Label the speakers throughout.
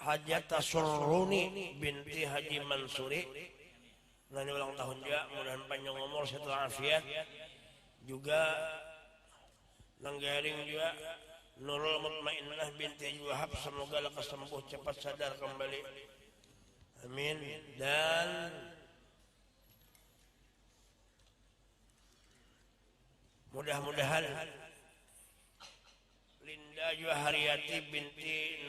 Speaker 1: Hajat Surruni binti Haji Mansuri. Nanti ulang tahun juga, mudah-mudahan panjang umur setelah afiat. Juga nanggaring juga Nurul Mutmainnah binti Wahab, semoga lekas sembuh cepat sadar kembali. Amin. Dan mudah-mudahan Linda Juhariyati binti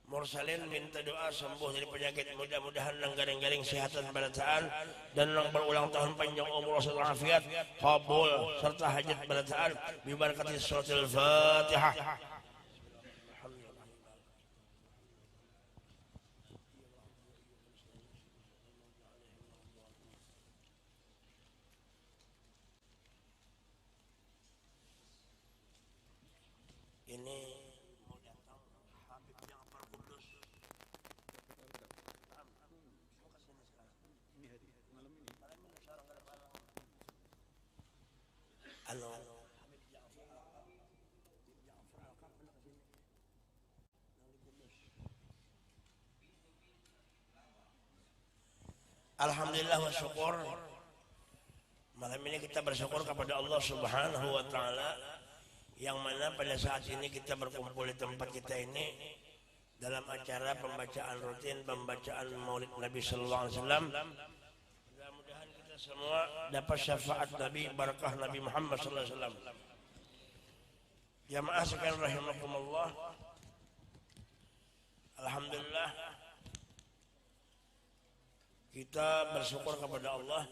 Speaker 1: Mursalin minta doa sembuh dari penyakit, mudah-mudahan nang garing-garing sehatan balataan dan nang berulang tahun panjang umur setelah afiat kabul serta hajat balataan bi barakati suratul Fatihah. Ini mau datang Habib Ja'far Kudus. Alhamdulillah wa syukur. Malam ini kita bersyukur kepada Allah Subhanahu wa taala yang mana pada saat ini kita berkumpul di tempat kita ini dalam acara pembacaan rutin, pembacaan Maulid Nabi sallallahu alaihi wasallam. Mudah-mudahan kita semua dapat syafaat Nabi, barakah Nabi Muhammad sallallahu alaihi wasallam. Jamaah sekalian rahimakumullah. Alhamdulillah kita bersyukur kepada Allah.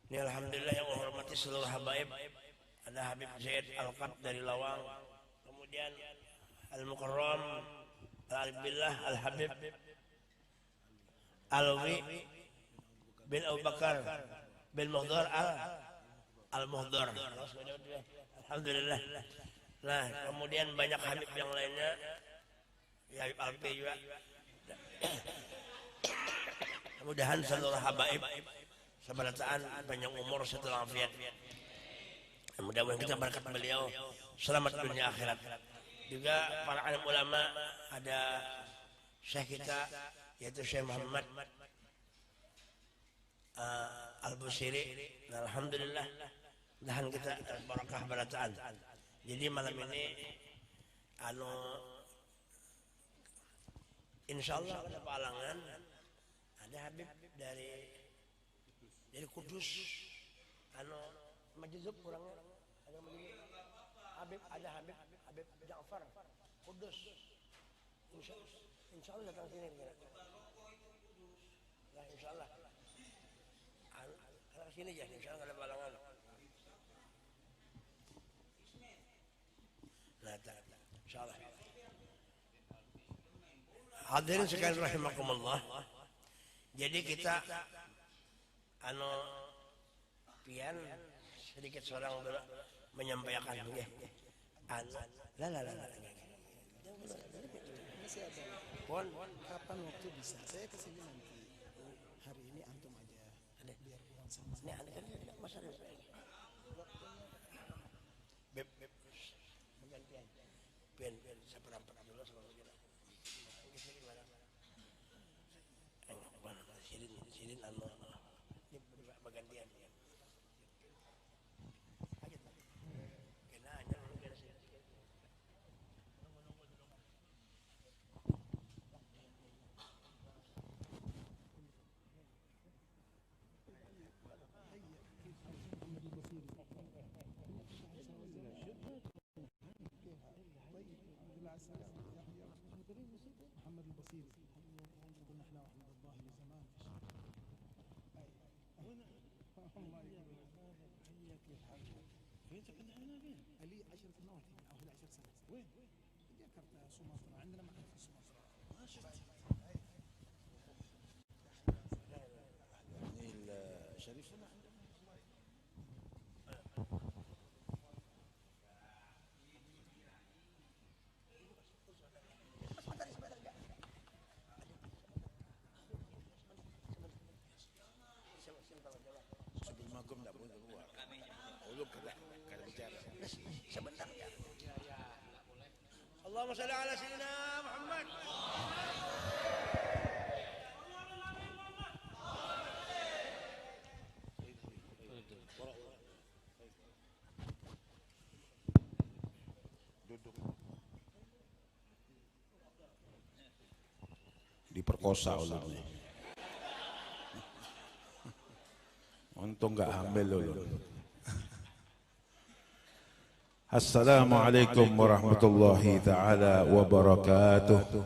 Speaker 1: Ini alhamdulillah yang menghormati seluruh habaib. Ada Habib Zaid Al-Qad dari Lawang, kemudian Al-Mukarram Al-Billah Al-Habib Alwi bin Abu Bakar bin Muhdar Al-Muhdar. Alhamdulillah. Nah, kemudian banyak Habib yang lainnya, ya Habib Alpi juga. Mudah-mudahan seluruh habaib sebalataan panjang umur setelah afiat. Mudah-mudahan kita berkat beliau selamat dunia akhirat. Juga para alim ulama, ada syekh kita yaitu Syekh Muhammad Al-Busiri. Alhamdulillah, mudah-mudahan kita barakah balataan. Jadi malam ini insyaallah ada palangan, ada Habib dari Kudus, Majzub kurangnya ada Habib, Habib Ja'far Kudus. Insyaallah datang sini. Nah, insyaallah. Datang sini aja, insyaallah ada palangan. Nah, insyaallah. Hadirin sekalian rahimakumullah. Jadi kita pian sedikit seorang menyampaikan ya. Pon,
Speaker 2: kapan waktu bisa? Saya kesini nanti. Hari ini antum aja. Biar pulang sama saya.
Speaker 1: Ini ada kan tidak masalah. Beb, bergantian. Pian, seperempat dulu sama kita. Sidin ini bergantian ya.
Speaker 2: محمد البصير قلنا احنا وحمد الله لزمان الله يقول حياك يا الحاج. فين سكنت هنا فين؟ لي 10 سنوات او 11 سنه. وين؟ جاكرتا سومطرة، عندنا محل في سومطرة. ما شفت الشريف هنا
Speaker 1: Sebentar ya. Allahumma shalli ala sayyidina Muhammad.
Speaker 3: Diperkosa ulunnya. Untung nggak hamil ulun. Assalamualaikum warahmatullahi taala wabarakatuh.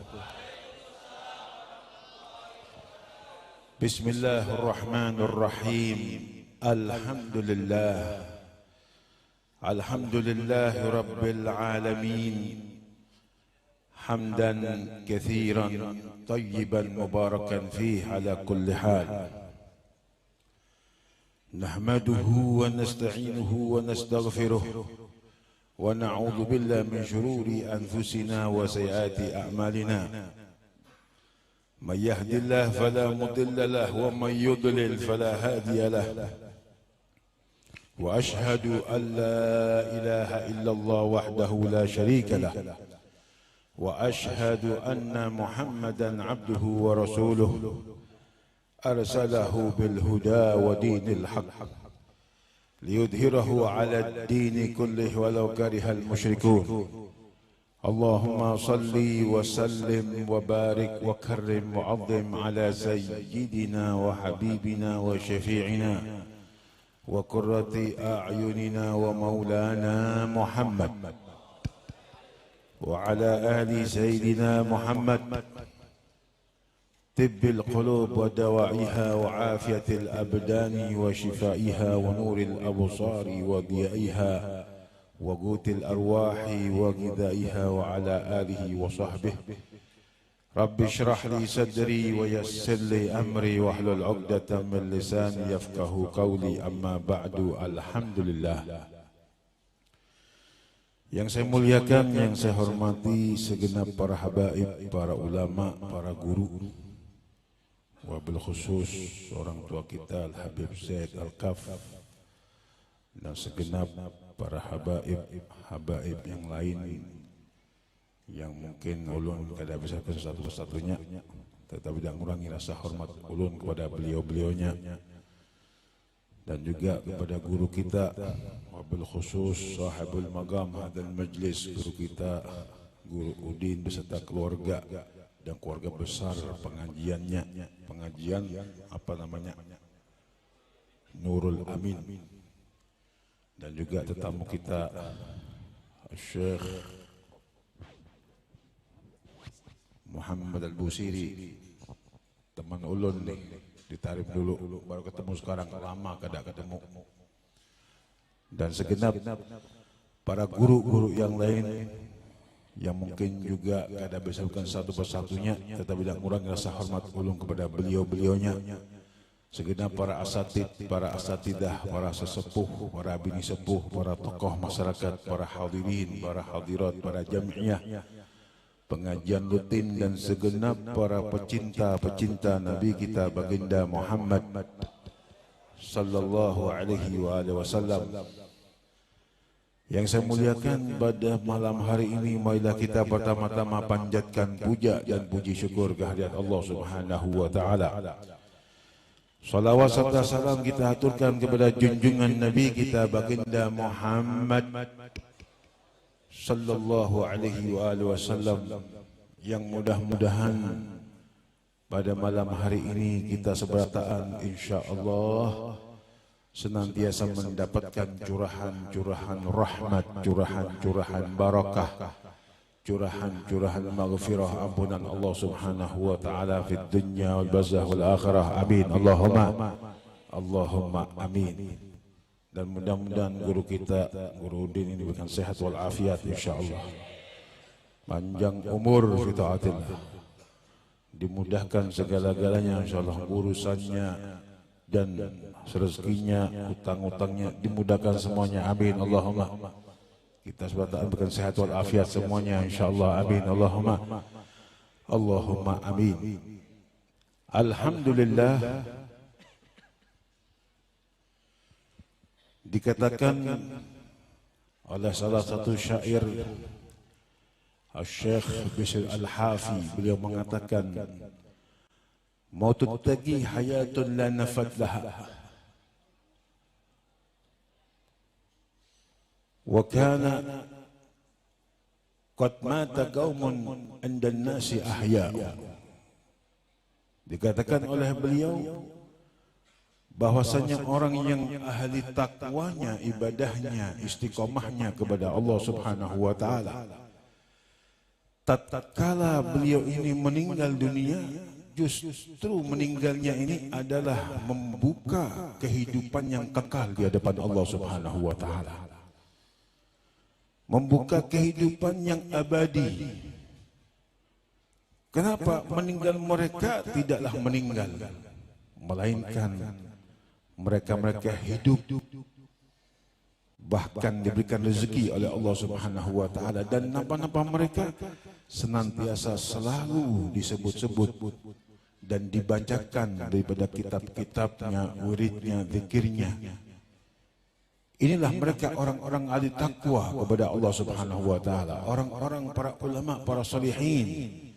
Speaker 3: Bismillahirrahmanirrahim. Alhamdulillah. Alhamdulillahi rabbil alamin. حمدا كثيرا طيبا مباركا فيه على كل حال نحمده ونستعينه ونستغفره ونعوذ بالله من شرور أنفسنا وسيئات أعمالنا من يهد الله فلا مضل له ومن يضلل فلا هادي له وأشهد أن لا إله إلا الله وحده لا شريك له وأشهد أن محمدا عبده ورسوله أرسله بالهدى ودين الحق ليظهره على الدين كله ولو كره المشركون اللهم صل وسلم وبارك وكرم وعظم على سيدنا وحبيبنا وشفيعنا وقرة أعيننا ومولانا محمد وعلى آل سيدنا محمد طب القلوب ودواعيها وعافية الأبدان وشفائها ونور الأبصار وضيائها وقوت الأرواح وغذائها وعلى آله وصحبه رب اشرح لي صدري ويسر لي أمري واحلل عقدة من لساني يفقه قولي أما بعد الحمد لله. Yang saya muliakan, yang saya hormati segenap para habaib, para ulama, para guru, wabil khusus orang tua kita Al-Habib Zaid Al-Kaf, dan segenap para habaib yang lain yang mungkin ulun kada bisa satu-satunya, tetapi tidak mengurangi rasa hormat ulun kepada beliau-beliaunya, dan juga kepada guru kita wabil khusus sahibul magam hadal majlis, guru kita Guru Udin beserta keluarga dan keluarga besar pengajiannya, pengajian apa namanya Nurul Amin, dan juga tetamu kita Syekh Muhammad Al-Busiri, teman ulun nih, ditarif dulu baru ketemu sekarang, lama kada ketemu, dan segenap para guru-guru yang lain yang mungkin juga kada bisa bukan satu persatunya, tetapi tidak mengurangi rasa hormat ulun kepada beliau-beliaunya, segenap para asatid, para asatidah, para sesepuh, para bini sepuh, para tokoh masyarakat, para hadirin, para hadirat, para jamiah pengajian rutin, dan segenap para pecinta-pecinta Nabi kita baginda Muhammad sallallahu alaihi wasallam. Yang saya muliakan, pada malam hari ini marilah kita pertama-tama panjatkan puja dan puji syukur kehadirat Allah Subhanahu wa taala. Salawat serta salam kita aturkan kepada junjungan Nabi kita baginda Muhammad sallallahu alaihi wasallam, yang mudah-mudahan pada malam hari ini kita seberataan insyaallah senantiasa mendapatkan curahan-curahan rahmat, curahan-curahan barakah, curahan-curahan maghfirah, ampunan Allah Subhanahu wa taala fid dunya wal barzakh wal akhirah. Amin. Allahumma amin. Dan mudah-mudahan guru kita, Guru Udin ini diberikan sehat wal afiat insyaallah. Panjang umur fi taatillah. Dimudahkan segala-galanya insyaallah, urusannya dan rezekinya, utang-utangnya dimudahkan semuanya. Amin. Allahumma. Kita sebatakan berikan sehat wal afiat semuanya insyaallah. Amin. Allahumma amin. Alhamdulillah. Dikatakan oleh salah satu syair, Syekh Bishr Al-Hafi, beliau mengatakan, mautut taqi hayatun la nafat laha, wa kana qad mata qaumun 'inda an-nasi ahya. Dikatakan oleh beliau bahwasanya orang yang ahli takwanya, ibadahnya, istiqomahnya kepada Allah Subhanahu wa taala, tatkala beliau ini meninggal dunia, justru meninggalnya ini adalah membuka kehidupan yang kekal di hadapan Allah Subhanahu wa taala. Membuka kehidupan yang abadi. Kenapa? Meninggal mereka tidaklah meninggal, melainkan mereka hidup, bahkan diberikan rezeki oleh Allah Subhanahu wa taala, dan nama-nama mereka senantiasa selalu disebut-sebut dan dibacakan daripada kitab-kitabnya, wiridnya, zikirnya. Inilah mereka orang-orang ahli takwa kepada Allah Subhanahu wa taala, orang-orang para ulama, para salihin,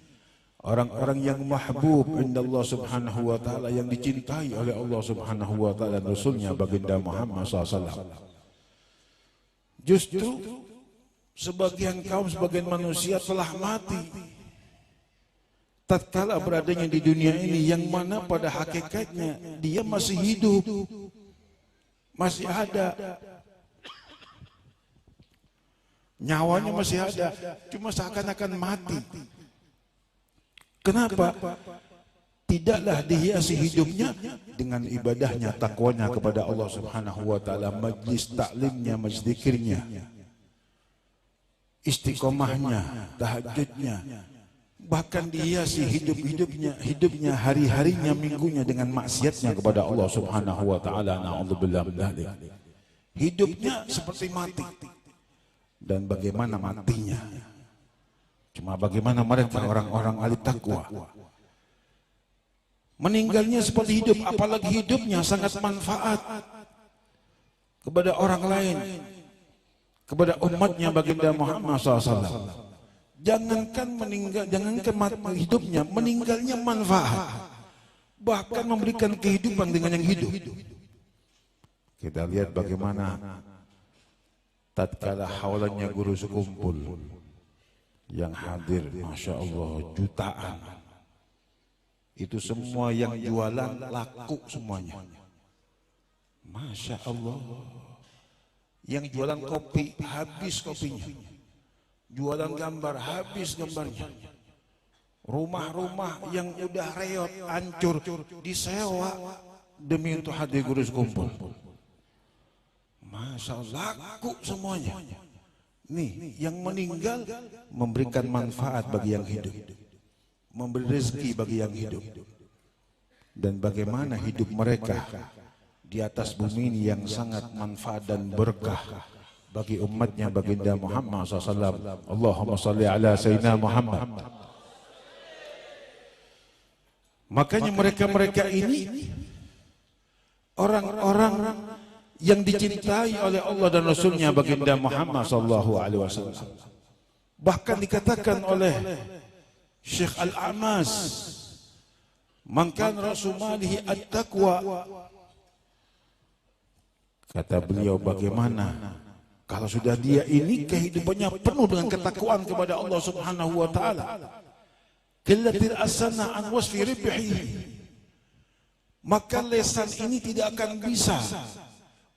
Speaker 3: orang-orang yang mahbub inda Allah Subhanahu wa taala, yang dicintai oleh Allah Subhanahu wa taala dan Rasulnya baginda Muhammad SAW. Justru sebagian kaum, sebagian manusia telah mati tatkala beradanya di dunia ini, yang mana pada hakikatnya dia masih hidup, masih ada, nyawanya masih ada, cuma seakan-akan mati. Kenapa? Tidaklah dihiasi hidupnya dengan ibadahnya, takwanya kepada Allah Subhanahu wa taala, majlis taklimnya, majlis zikirnya, istiqomahnya, tahajudnya, bahkan dihiasi hidupnya, hari-harinya, minggunya dengan maksiatnya kepada Allah Subhanahu wa taala. Na'udzubillah min dzalik. Hidupnya seperti mati. Dan bagaimana matinya? Cuma bagaimana mereka orang-orang ahli takwa? Meninggalnya seperti hidup, apalagi hidupnya sangat manfaat kepada orang lain, kepada umatnya baginda Muhammad SAW. Jangankan meninggal, jangankan hidupnya, meninggalnya manfaat, bahkan memberikan kehidupan dengan yang hidup. Kita lihat bagaimana tatkala haulannya guru sekumpul, yang hadir, Masya Allah, jutaan. Itu semua yang jualan laku semuanya. Masya Allah. Yang jualan kopi, habis kopinya. Jualan gambar, habis gambarnya. Rumah-rumah yang udah reot, hancur, disewa demi untuk hadir guru sekumpul. Masya Allah, laku semuanya. Nih, yang meninggal memberikan manfaat bagi yang hidup, memberi rezeki bagi yang hidup. Dan bagaimana hidup mereka di atas bumi ini yang sangat manfaat dan berkah bagi umatnya baginda Muhammad SAW. Allahumma salli ala Sayyidina Muhammad. Makanya mereka-mereka ini orang-orang yang dicintai oleh Allah dan Rasulnya baginda Muhammad SAW. Bahkan dikatakan oleh Syekh Al-Amas, man kana rasumalihi at-taqwa. Kata beliau, bagaimana kalau sudah dia ini kehidupannya penuh dengan ketakwaan kepada Allah Subhanahu wa taala, qillatil asana an wasfi ribhi, maka lesan ini tidak akan bisa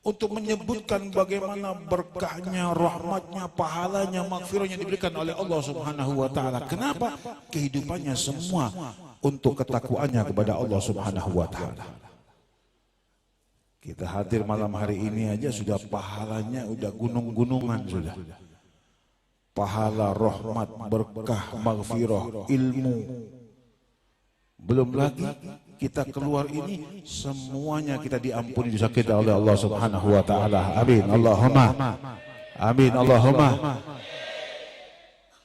Speaker 3: untuk menyebutkan bagaimana berkahnya, rahmatnya, pahalanya, maghfirahnya diberikan oleh Allah Subhanahu wa taala. Kenapa? Kehidupannya semua untuk ketakwaannya kepada Allah Subhanahu wa taala. Kita hadir malam hari ini aja sudah pahalanya udah gunung-gunungan sudah. Pahala, rahmat, berkah, maghfirah, ilmu. Belum lagi kita keluar ini semuanya kita diampuni dosa kita oleh Allah Subhanahu wa taala. Amin Allahumma. Amin Allahumma.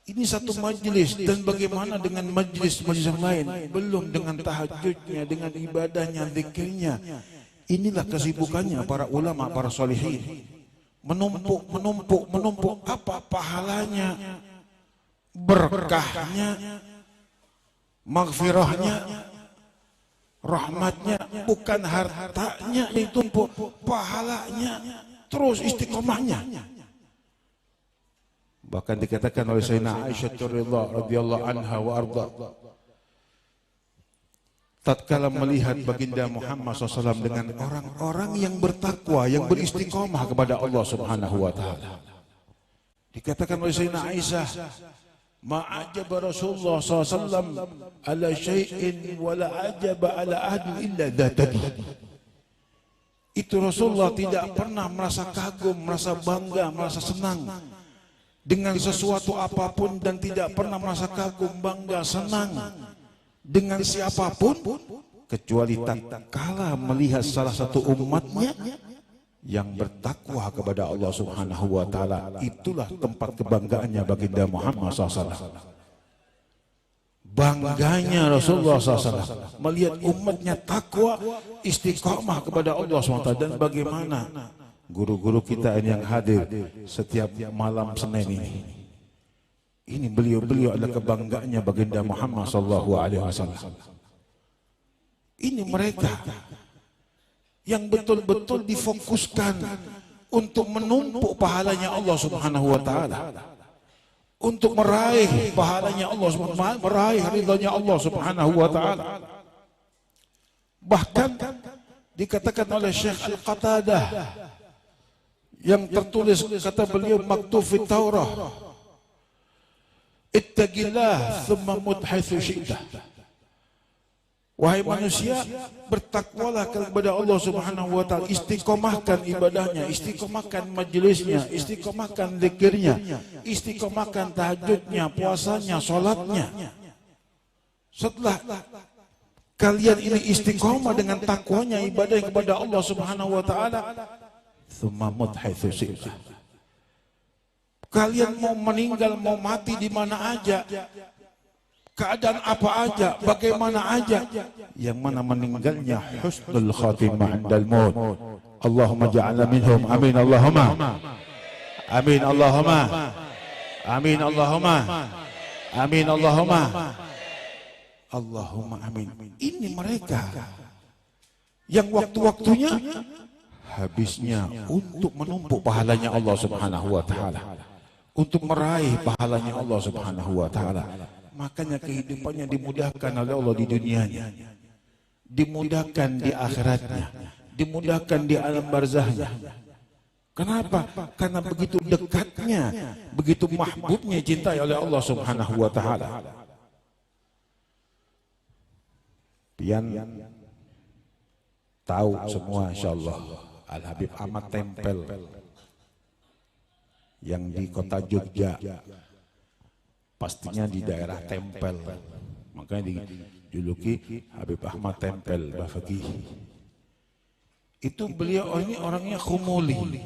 Speaker 3: Ini satu majlis, dan bagaimana dengan majlis-majlis yang lain? Belum dengan tahajudnya, dengan ibadahnya, zikirnya. Inilah kesibukannya para ulama, para salihin. Menumpuk. Apa pahalanya? berkahnya, maghfirahnya, rahmatnya, bukan hartanya ditumpuk, pahalanya, terus istiqomahnya. Bahkan dikatakan oleh Sayyidina Aisyah radhiyallahu anha wa arda, tatkala melihat baginda Muhammad SAW dengan orang-orang yang bertakwa, yang beristiqomah kepada Allah Subhanahu wa taala, dikatakan oleh Sayyidina Aisyah, ma'ajaba Rasulullah SAW ala syai'in wala ajaba ala ahadin illa dzatadi. Itu Rasulullah tidak pernah merasa kagum, merasa bangga, merasa senang dengan sesuatu apapun, dan tidak pernah merasa kagum, bangga, senang dengan siapapun kecuali tatkala melihat salah satu umatnya yang bertakwa kepada Allah Subhanahu wa taala. Itulah tempat kebanggaannya baginda Muhammad SAW. Bangganya Rasulullah SAW melihat umatnya takwa, istiqamah kepada Allah SWT. Dan bagaimana guru-guru kita ini yang hadir setiap malam Senin ini beliau-beliau adalah kebanggaannya baginda Muhammad SAW. Ini mereka yang betul-betul difokuskan untuk menumpuk pahalanya Allah Subhanahu wa taala, untuk meraih pahalanya Allah Subhanahu wa taala, meraih ridhonya Allah Subhanahu wa taala. Bahkan dikatakan oleh Syekh Al-Qatadah yang tertulis, kata beliau, maktub fi Taurah, ittaqillah thumma mut haitsu syi'ta. Wahai manusia, bertakwalah kepada Allah Subhanahu wa taala, istiqomahkan ibadahnya, istiqomahkan majelisnya, istiqomahkan zikirnya, istiqomahkan tahajudnya, puasanya, salatnya. Setelah kalian ini istiqomah dengan takwanya, ibadah kepada Allah Subhanahu wa taala, tsumma mut haitsu syi'ta. Kalian mau meninggal, mau mati di mana aja, keadaan apa aja, bagaimana aja, yang mana meninggalnya husnul khatimah indal maut. Allahumma ja'alna minhum. Amin Allahumma. Amin Allahumma. Amin Allahumma. Amin Allahumma. Allahumma amin. Ini mereka yang waktu-waktunya habisnya untuk menumpuk pahalanya Allah Subhanahu wa taala, untuk meraih pahalanya Allah Subhanahu wa taala. Makanya kehidupannya dimudahkan oleh Allah di dunianya, dimudahkan di akhiratnya, dimudahkan di alam barzahnya. Kenapa? Karena begitu dekatnya, begitu mahbubnya cintai oleh Allah Subhanahu wa taala. Pian tahu semua insyaallah Al Habib Ahmad Tempel yang di kota Jogja, pastinya di daerah Tempel, makanya dijuluki Habib Ahmad Tempel Bafaqih. Itu beliau ini orangnya khumuli,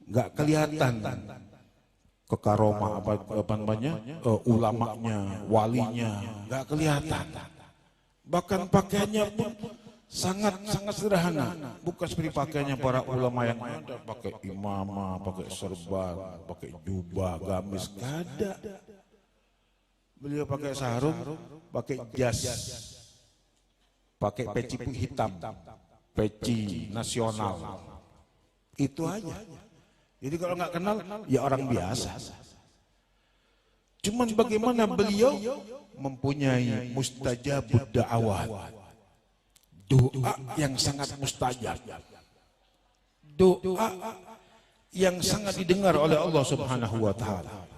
Speaker 3: nggak kelihatan kekaromah apa namanya, ulamanya, walinya, nggak kelihatan. Bahkan pakaiannya pun sangat sederhana, bukan seperti pakaiannya para ulama yang ada, pakai imamah, pakai serban, pakai jubah, gamis, kada. Beliau pakai sarung, pakai jas, pakai peci hitam, peci nasional. Itu aja. Jadi kalau nggak kenal, ya orang biasa. Cuman bagaimana beliau mempunyai mustajabud da'awat, doa yang sangat mustajab, doa yang sangat didengar oleh Allah Subhanahu wa taala.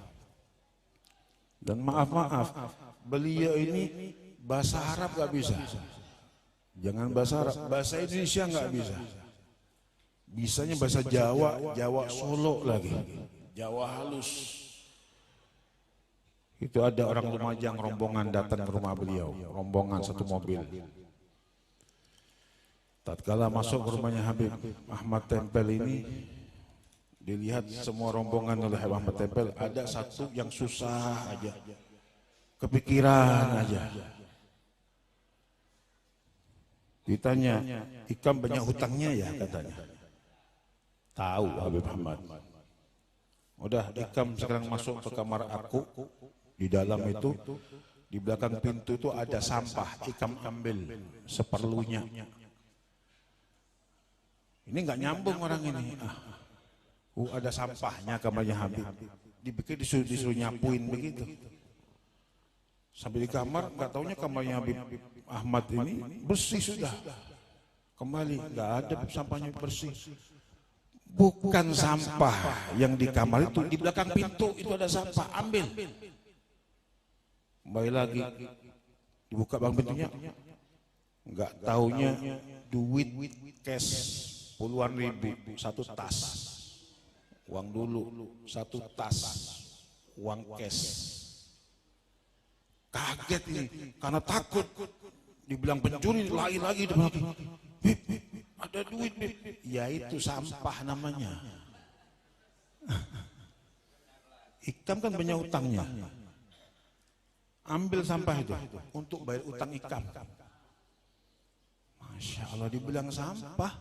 Speaker 3: Dan maaf, beliau ini bahasa Arab gak bisa. Jangan bahasa Arab, bahasa Indonesia gak bisa. Bisanya bahasa Jawa, Jawa Solo lagi, Jawa halus. Itu ada orang Lumajang rombongan datang ke rumah beliau, rombongan satu mobil. Tatkala masuk ke rumahnya Habib Ahmad Tempel ini, dilihat semua rombongan oleh Habib Ahmad Tempel, ada satu yang susah aja, kepikiran aja. Ditanya, Ikam banyak hutangnya ya katanya. Tahu Habib Ahmad. Udah Ikam sekarang masuk ke kamar aku. Di dalam itu, di belakang pintu itu ada sampah. Ikam ambil seperlunya. Ini nggak nyambung orang ini. Ada sampahnya kamarnya Habib. Dipikir disuruh nyapuin begitu. Sampai di kamar, nggak taunya kamarnya Habib Ahmad ini bersih sudah. Kembali, nggak ada sampahnya bersih. Bukan sampah yang di kamar itu, di belakang pintu itu ada sampah, ambil. Kembali lagi, dibuka bang pintunya, nggak taunya duit cash puluhan ribu, satu tas, uang dulu, satu tas, uang cash. Kaget ini, karena takut, dibilang pencuri, lagi lagi. Ada duit, ya itu sampah namanya. Ikam kan punya utangnya. Ambil sampah itu untuk bayar utang Ikam. Masya Allah, dibilang sampah.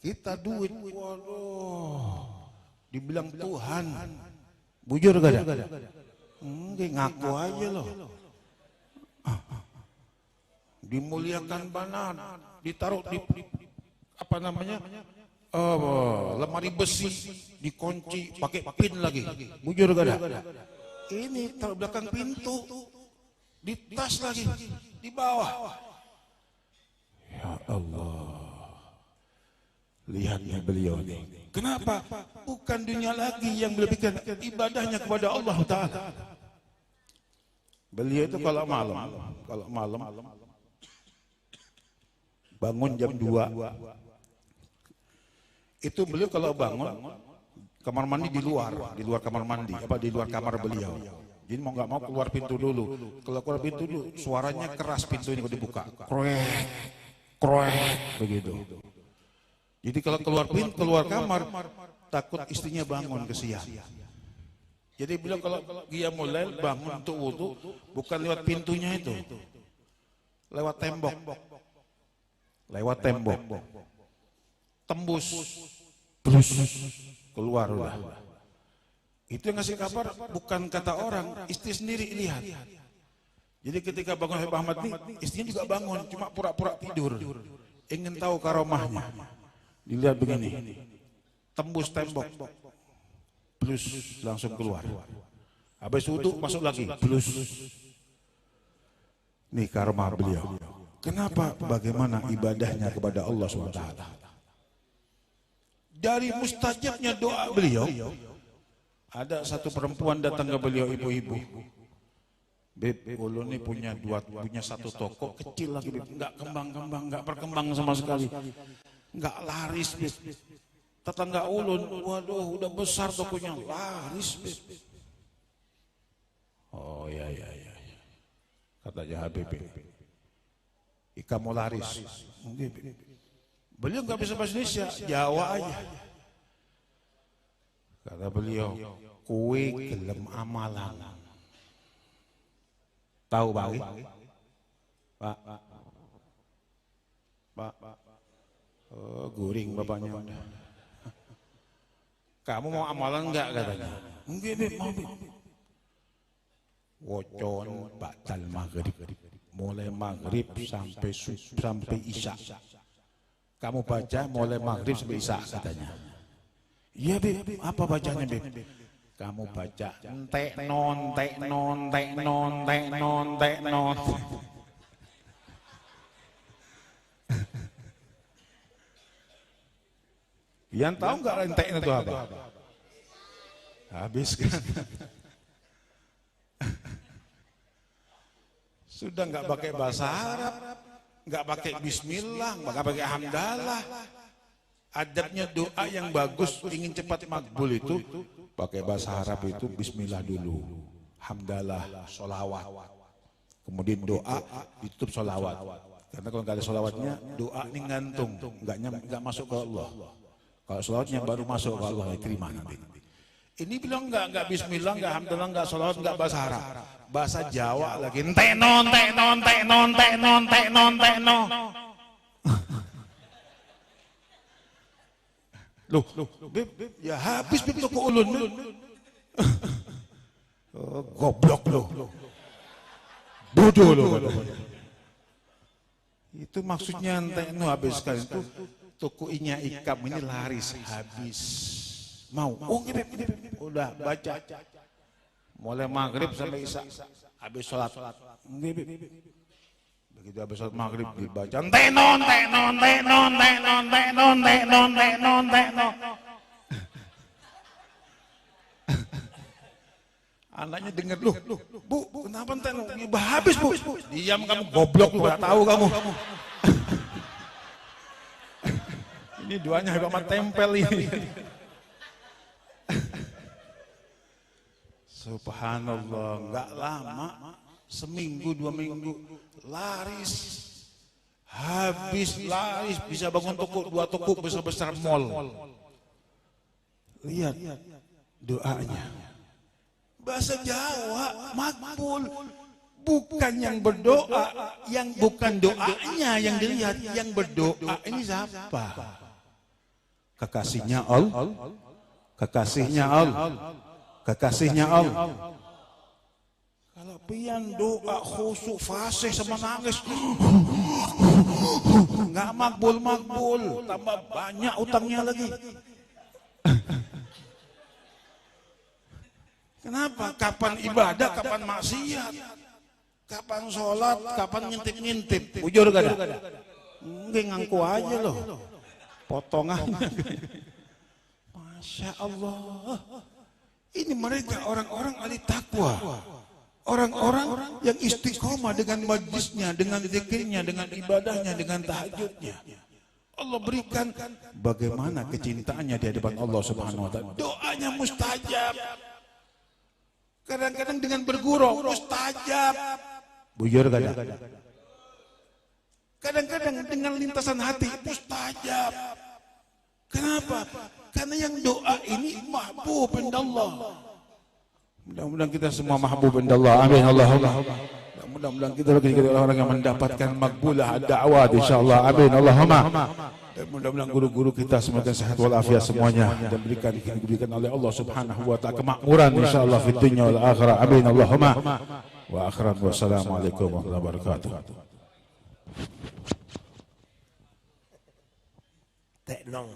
Speaker 3: Kita duit, waduh. Dibilang Tuhan. Bujur gak ada? Enggak, ngaku aja loh. Dimuliakan banan, ditaruh di apa namanya lemari besi, dikunci pakai pin lagi. Bujur gak ada? Ini taruh belakang pintu, di tas lagi, di bawah. Ya Allah, lihatnya beliau ini. Kenapa? Bukan dunia lagi yang melebihkan ibadahnya kepada Allah Ta'ala. Beliau itu kalau malam bangun jam 2. Itu beliau kalau bangun kamar mandi di luar kamar mandi, di luar kamar beliau. Jadi mau nggak mau keluar pintu dulu. Kalau keluar pintu dulu, suaranya keras pintu ini kalau dibuka. Kroek, begitu. Jadi kalau keluar kamar, takut istrinya bangun kesian. Jadi beliau kalau dia mulai bangun untuk wudu, bukan lewat pintunya itu, lewat tembok, tembus, terus keluar udah. Itu yang ngasih kabar bukan kata orang, istri sendiri lihat. Jadi ketika bangun Habib Ahmad ini, istrinya juga bangun, cuma pura-pura tidur, ingin tahu karomahnya. Dilihat begini, tembus tembok, plus langsung keluar. Habis wudu masuk lagi, plus. Nih karomah beliau. Kenapa? Bagaimana ibadahnya kepada Allah SWT. Dari mustajabnya doa beliau, ada satu perempuan datang ke beliau, ibu-ibu. Beb, ulun ini punya satu toko kecil lagi, Beb. Nggak berkembang sama sekali. Nggak laris, Beb. Tetangga ulun, waduh, udah besar tokonya, laris, Beb. Oh ya. Katanya Habib. Ikam mau laris. Beliau nggak bisa bahasa Indonesia, Jawa aja. Kata beliau, kue gelem amalan. Tahu Bang? Pak. Oh, guring bapaknya. Kamu mau amalan enggak katanya? Enggak, Beb, mau, Beb. Wocon batal maghrib. Mulai maghrib sampai isya. Kamu baca mulai maghrib sampai isya katanya. Iya, Beb, apa bacanya, Beb? Kamu baca entek non. Yang tahu nggak entek itu apa? Habis kan? Sudah nggak pakai bahasa Arab, nggak pakai Bismillah, nggak pakai Hamdalah. Adabnya doa yang bagus ingin cepat makbul itu pakai bahasa Arab itu Bismillah dulu, Hamdalah, sholawat, kemudian doa ditutup sholawat. Karena kalau nggak ada sholawatnya doa ini ngantung, nggak masuk ke Allah. Kalau sholawatnya baru masuk ke Allah, diterima nanti. Ini bilang nggak Bismillah, nggak Hamdalah, nggak sholawat, nggak bahasa Arab, bahasa Jawa lagi. Teknon. Loh, Beb, ya habis Beb toko ulun. Oh, goblok lo. Bodoh lo. Itu maksudnya ente nu habis sekali itu toko Inya Ikam ini laris habis. Mau? Oh, Beb, udah baca. Mulai maghrib sampai isya habis sholat. Beb. Begitu habis sholat maghrib dibaca tenon. Anaknya dengar, loh, Bu, kenapa tenon? Habis, Bu. Diam kamu, goblok lu, gak tahu kamu. Ini doanya hebat tempel ini. Subhanallah, nggak lama, seminggu 2 minggu laris, habis laris, bisa bangun toko 2 toko besar-besar mall. Lihat doanya, bahasa Jawa makbul, bukan yang berdoa, yang bukan doanya yang dilihat, yang berdoa ini siapa? Kekasihnya Allah, kekasihnya Allah. Kekasihnya Allah. Kalau pian doa khusyuk fasih sama nangis, nggak makbul, tambah banyak utangnya lagi. Kenapa? Kapan ibadah, kapan maksiat, kapan sholat, kapan ngintip-ngintip. Bujur gak ada? Enggak, ngaku aja loh, potongannya. Masya Allah. Ini mereka orang-orang ahli takwa, orang-orang yang istiqomah dengan majlisnya, dengan zikirnya, dengan ibadahnya, dengan tahajudnya. Allah berikan bagaimana kecintaannya di hadapan Allah Subhanahu wa Ta'ala. Doanya mustajab. Kadang-kadang dengan bergurau mustajab. Bujur gak ada? Kadang-kadang dengan lintasan hati mustajab. Kenapa? Karena yang doa ini mahbub indallah. Mudah-mudahan kita semua mahbub indallah. Amin Allahumma. Mudah-mudahan kita bagi orang yang mendapatkan makbulah da'wah insyaallah. Amin Allahumma. Dan mudah-mudahan guru-guru kita semoga sehat walafiat semuanya dan diberikan oleh Allah Subhanahu wa taala kemakmuran insyaallah fid dunya wal akhirah. Amin Allahumma. Wa akhiran wassalamualaikum warahmatullahi wabarakatuh.
Speaker 1: Teknong.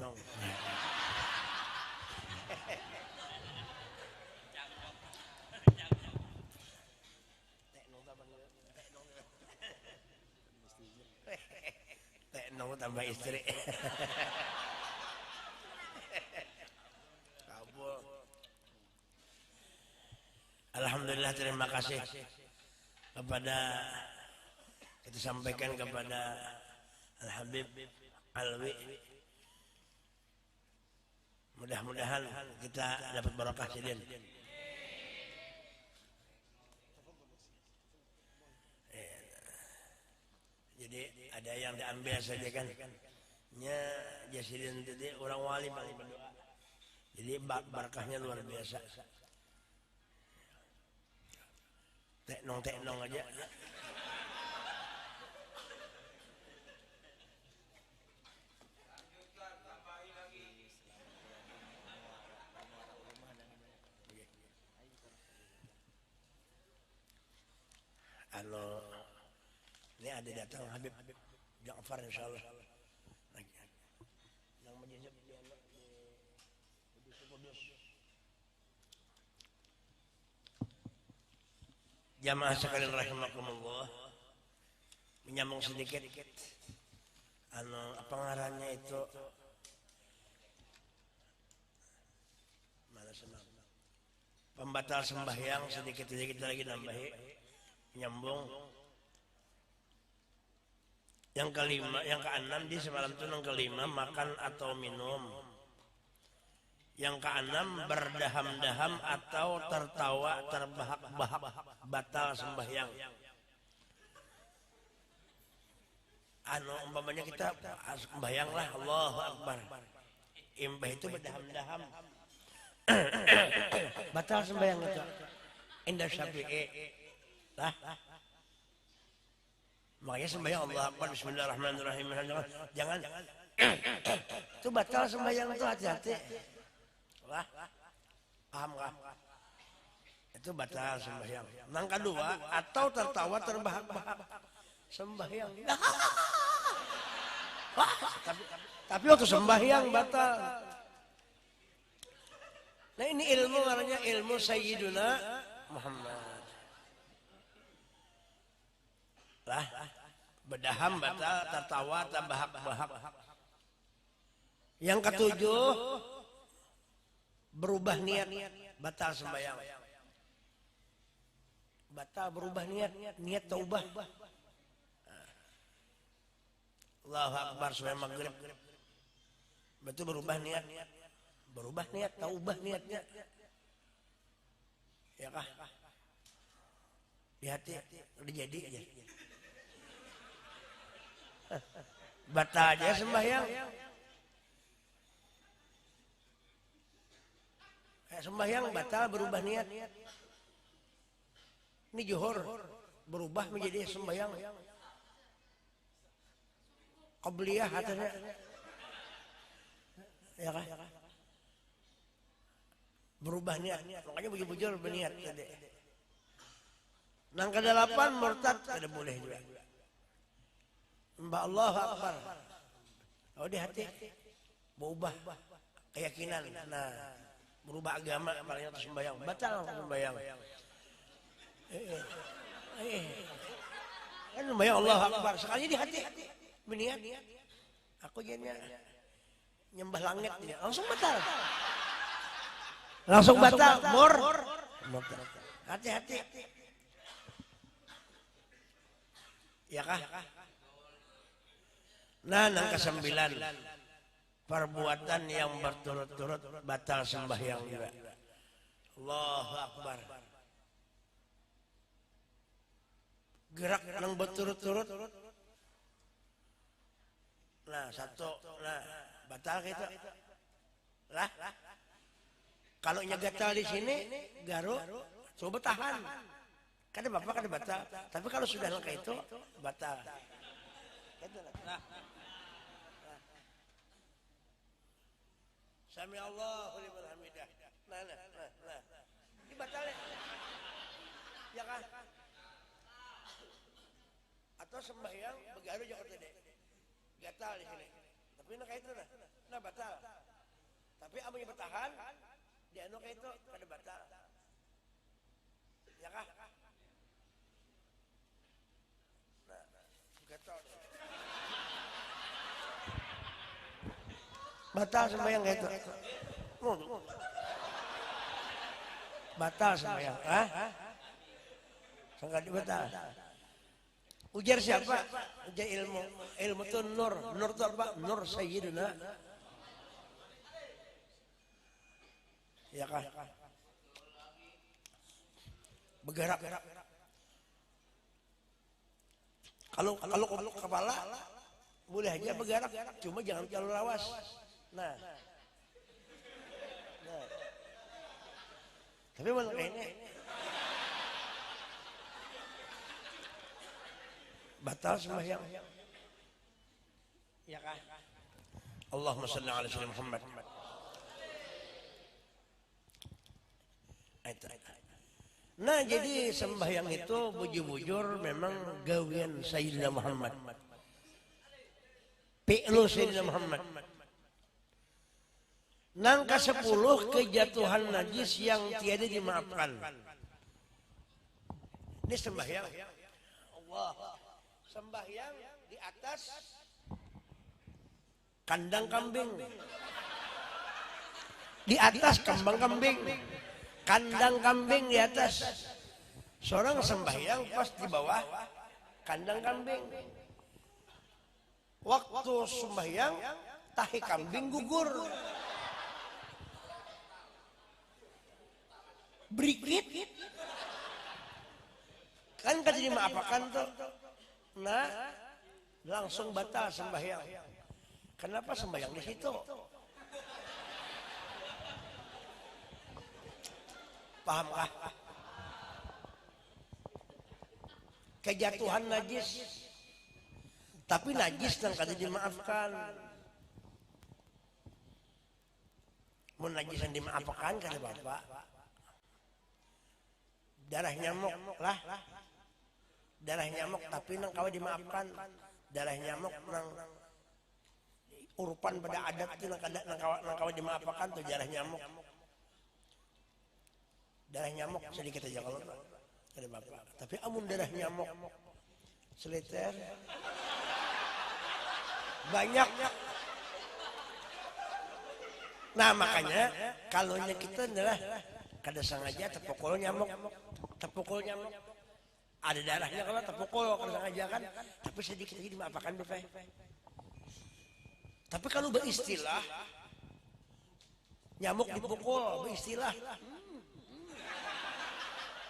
Speaker 1: Teknong tambah istri. Alhamdulillah, terima kasih kepada kita sampaikan kepada Al Habib Alwi. Mudah-mudahan kita dapat barakah sidin. Jadi ada yang diambil saja kan. Nya jasidin tadi orang wali paling berdoa. Jadi barakahnya luar biasa. Teknong aja. Ini ada datang Habib Ja'far insyaallah lagi. Yang menjadi di Kudus. Jamaah sekalian rahimakumullah, menyambung sedikit apa ngarannya itu mana pembatal sembahyang, sedikit lagi nambahi nyambung. Yang kelima, yang keenam di semalam itu yang kelima makan atau minum. Yang keenam berdaham-daham atau tertawa terbahak-bahak batal sembahyang. Umpamanya kita sembahyanglah Allahu Akbar. Imbah itu berdaham-daham. Batal sembahyang itu. Indah Syafi'i. Lah. Makanya sembahyang Allah Akbar Bismillahirrahmanirrahim. Jangan Itu batal sembahyang itu, hati-hati. Wah, paham kah? Itu batal sembahyang. Yang kedua, atau tertawa terbahak-bahak sembahyang. Wah, tapi waktu sembahyang batal. Nah ini ilmu namanya ilmu Sayyiduna Muhammad. Lah, bedaham batal, tertawa, terbahak-bahak. Yang ketujuh, berubah niat, batal sembahyang. Batal berubah niat taubah. Allahu Akbar sampai maghrib. Betul berubah niat. Berubah niat, taubah niatnya. Ya kah? Di hati, udah jadi aja. Batal aja sembahyang. Sembahyang batal berubah niat. Ini johor berubah menjadi sembahyang. Qabliyah hatanya. Ya kah? Berubah niat. Makanya bujur berniat tadi. Yang ke-8 murtad tidak boleh juga. Mbak Allah Akbar. Oh di hati berubah keyakinan. Nah, berubah agama apalagi itu sembahyang. Batal sembahyang. Kan sembahyang Allah Akbar. Sekali di hati berniat. Aku jadinya nyembah langit dia. Langsung batal. Langsung batal. Hati-hati. Ya kah? Nah, yang ke-9, perbuatan yang berturut-turut batal sembahyang juga. Allahu Akbar. Gerak yang berturut-turut. Nah, satu, nah batal gitu. Lah, kalau gatal di sini, garuk, coba tahan. Kada bapak kada batal. Tapi kalau sudah langkah itu, batal. Nah. Sami Allahu liman hamidah. Nah. Ini batal ya? Ya kan? Atau sembahyang begaru jauh tadi. Gatal di sini. Tapi nak itu nah batal. Tapi amun bertahan, di anu itu kada batal. Ya kah? Nah, gatal. Batal sembahyang gitu. Batal sembahyang. Sangat batal. Ujar siapa? Ujar ilmu. Ilmu itu nur. Nur itu apa? Nur Sayyidina. Ya kah? Bergerak. Kalau kepala boleh aja bergerak, cuma jangan terlalu lawas. Nah. Tapi malah ini batal sembahyang. Ya kah? Allahumma shalli ala sayyidina Muhammad. Nah, jadi sembahyang itu bujur-bujur memang gawian Sayyidina Muhammad. Fi'lu Sayyidina Muhammad. Nang ke-10 kejatuhan najis yang tiada dimaafkan. Ini sembahyang. Allah. Sembahyang di atas kandang kambing. Di atas kembang kambing. Kandang kambing di atas. Seorang sembahyang pas di bawah kandang kambing. Waktu sembahyang tahi kambing gugur. Berikit. Kan kada dimaafkan tuh. Nah, langsung batal sembahyang. Kenapa sembahyang di situ? Pahamkah? Kejatuhan najis. Tapi najis yang kada dimaafkan. Mun najisan dimaafkan kata bapak. Darah nyamuk lah. Darah nyamuk tapi nang kawa dimaafkan. Darah nyamuk nang urupan pada adat itu nang kawa dimaafkan tuh darah nyamuk. Darah nyamuk sedikit aja kalau kata bapak. Tapi amun darah nyamuk seliter banyak. Nah makanya kalau kita adalah kada sengaja terpukul nyamuk. Ada darahnya kalau terpukul kada sengaja kan, tapi sedikit lagi dimaafkan Bapak. Tapi kalau beristilah nyamuk dipukul beristilah.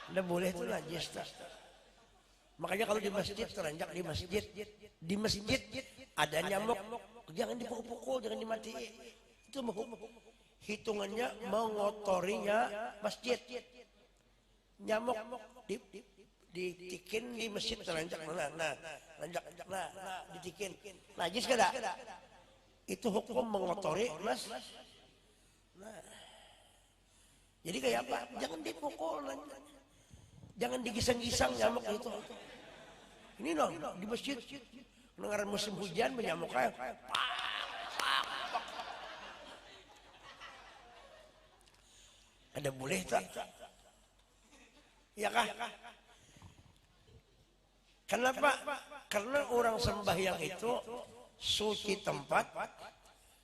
Speaker 1: Nggak boleh itu najis tak. Makanya kalau di masjid teranjak di masjid ada nyamuk jangan dipukul, jangan dimatiin. Itu hitungannya mengotorinya masjid. Nyamuk ditikin di masjid teranjak ditikin. Najis kada? Itu hukum mengotori mas. Nah. Jadi kayak apa? Jangan dipukul. Jangan digisang-gisang nyamuk itu. Ini dong di masjid. Dengar musim hujan menyamuk kayak. Ada boleh tak? Ya kah? Kenapa? Karena orang sembahyang itu suci tempat,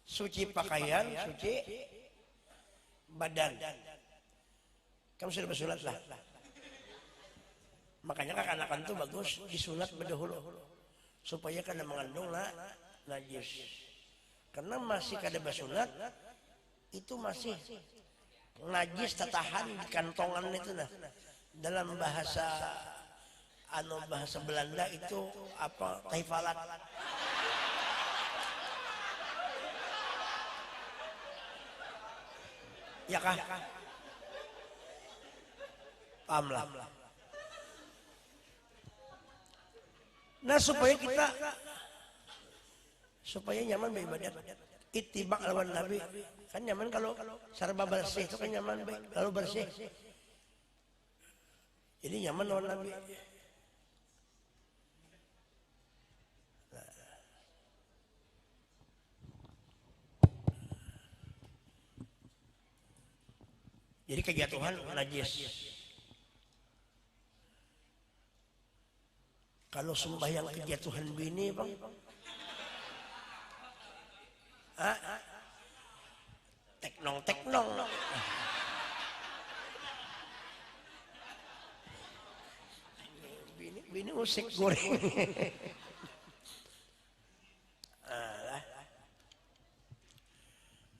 Speaker 1: suci pakaian, suci badan. Kamu sudah bersunat lah. Makanya kekanakan itu bagus disunat berdahulu supaya kada mengandung najis. Karena masih kada bersunat itu masih najis tertahan di kantongan itu nah. Dalam bahasa Belanda itu apa? Taifalat. Ya kah? Paham lah. Nah supaya nyaman beribadat, ittiba lawan Nabi kan nyaman kalau serba bersih itu kan nyaman baik lalu bersih. Jadi nyaman lawan Nabi. Jadi kejatuhan najis. Kalau sembahyang kejatuhan bini bang, teknong. Bini usik goreng.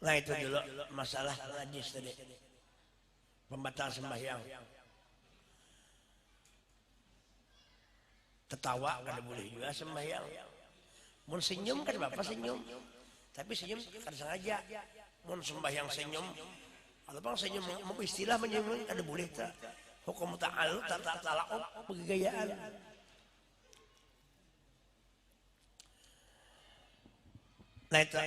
Speaker 1: Nah itu dulu masalah najis tadi, pembatal sembahyang. Ketawa kada boleh juga sembahyang. Mun senyum kan bapak senyum, tapi senyum kada sengaja. Mun sembahyang senyum, kalau bang senyum mau istilah menyumbang kada boleh tak. Hukum ta'alluq ta'alluq pegayaan. Nah itu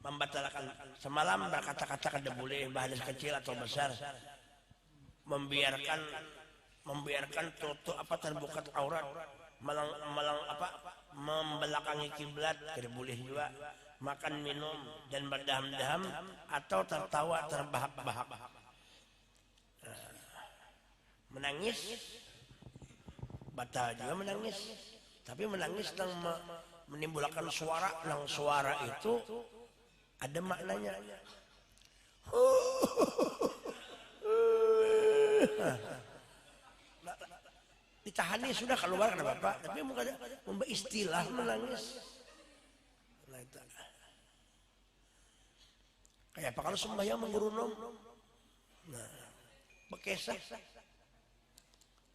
Speaker 1: membatalkan semalam berkata-kata kada boleh bahas kecil atau besar, membiarkan tutup apa terbuka aurat, malang membelakangi kiblat tidak boleh juga, makan minum dan berdaham-daham atau tertawa terbahak-bahak, menangis batal juga menangis, tapi menangis yang menimbulkan suara, yang suara itu ada maknanya. Ditahani sudah keluar kata bapak, tapi mungkin membuat istilah menangis. Nah, itu. Kayak apa kalau sembahyang mengurunum? Nah, bekesah.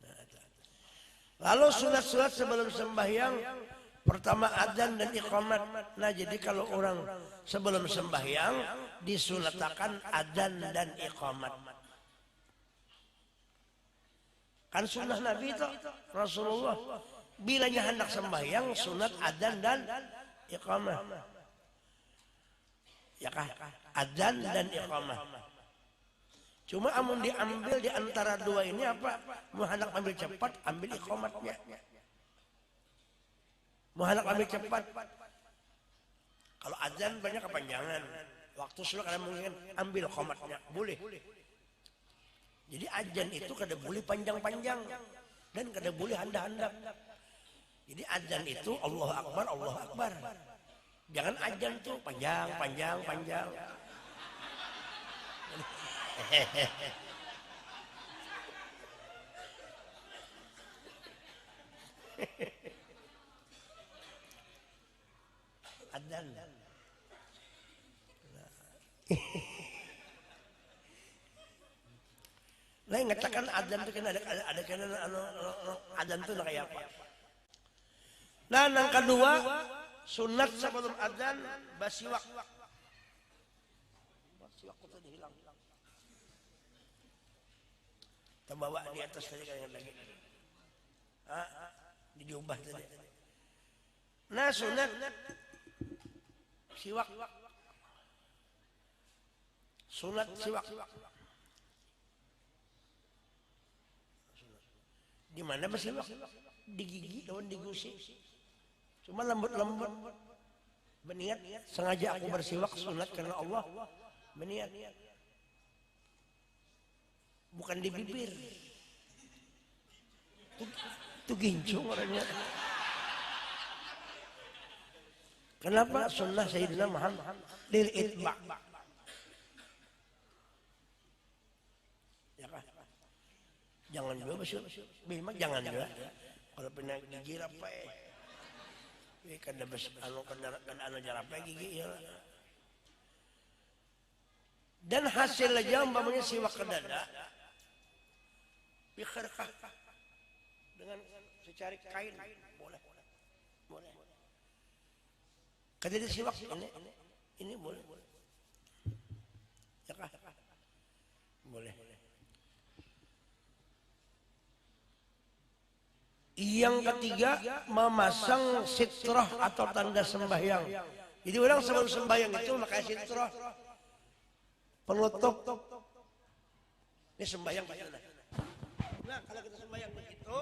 Speaker 1: Nah, lalu sunat-sunat sebelum sembahyang, pertama adzan dan iqamat. Nah, jadi kalau orang sebelum sembahyang disunatakan adzan dan iqamat. Kan sunnah Nabi itu Rasulullah bilanya hendak sembahyang sunat adzan dan iqamah. Ya kah? adzan dan iqamah. Cuma amun diambil di antara dua ini apa? Mau hendak ambil cepat, ambil iqamatnya. Mau hendak ambil cepat. Kalau adzan banyak kepanjangan. Waktu sholat kadang mungkin ambil iqamatnya, boleh. Jadi adzan itu kada boleh panjang-panjang dan kada boleh handap-handap. Jadi adzan itu Allahu Akbar, Allahu Akbar. Jangan adzan tuh panjang. Adzan. Nah, ngatakan adzan itu kan ada kan adzan itu kayak apa? Nah, yang kedua, sunat sebelum adzan basiwak. Basiwak itu hilang. Kita bawa di atas tadi kayak lagi. Diubah tadi. Nah, sunat siwak. Sunat siwak. Di mana bersiwak? Di gigi, daun digusi. Cuma lembut-lembut. Berniat, sengaja aku bersiwak sunat karena Allah. Berniat. Bukan di bibir. Itu gincung orangnya. Kenapa sunnah Sayyidina Muhammad lil itba? Ya kan? Jangan juga besok. Memang jangan juga. Kalau pernah gigi apa kada bes anu jarapa gigi ya. Dan hasil aja umpamanya siwak ke dada. Bikharqah dengan secari kain boleh. Kada disiwak ini boleh. Ya kah? Boleh. Yang ketiga, memasang sitrah atau tanda sembahyang. Jadi orang sebelum sembahyang itu pakai sitrah penutup. Ini sembahyang bagaimana? Nah, kalau kita sembahyang begitu,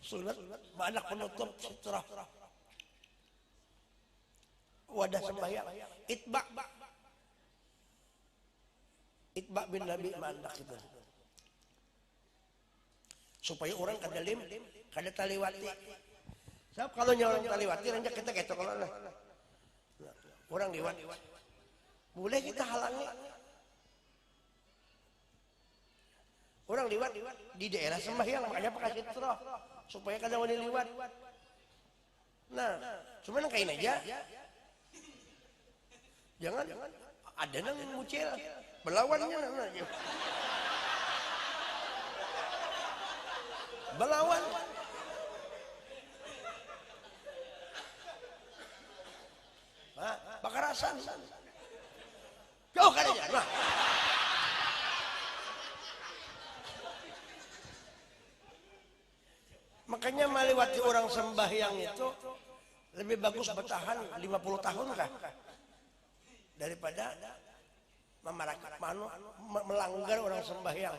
Speaker 1: sunat banyak penutup sitrah. Wadah sembahyang. Itba bin Nabi mandak itu. Supaya orang kada kada taliwati. Sebab kalau orang taliwati ranjak kita ketok kalau nah. Orang liwat. Boleh kita halangi. Orang liwat di daerah sembahyang makanya pakai sitrah supaya kada wani liwat. Nah, cuman kain aja. Jangan ada nang mucil belawannya belawan. Bakarasan. Jauh kan aja. Nah. Makanya melewati orang sembahyang itu lebih bagus bertahan 50 tahun kah? Daripada melanggar orang sembahyang.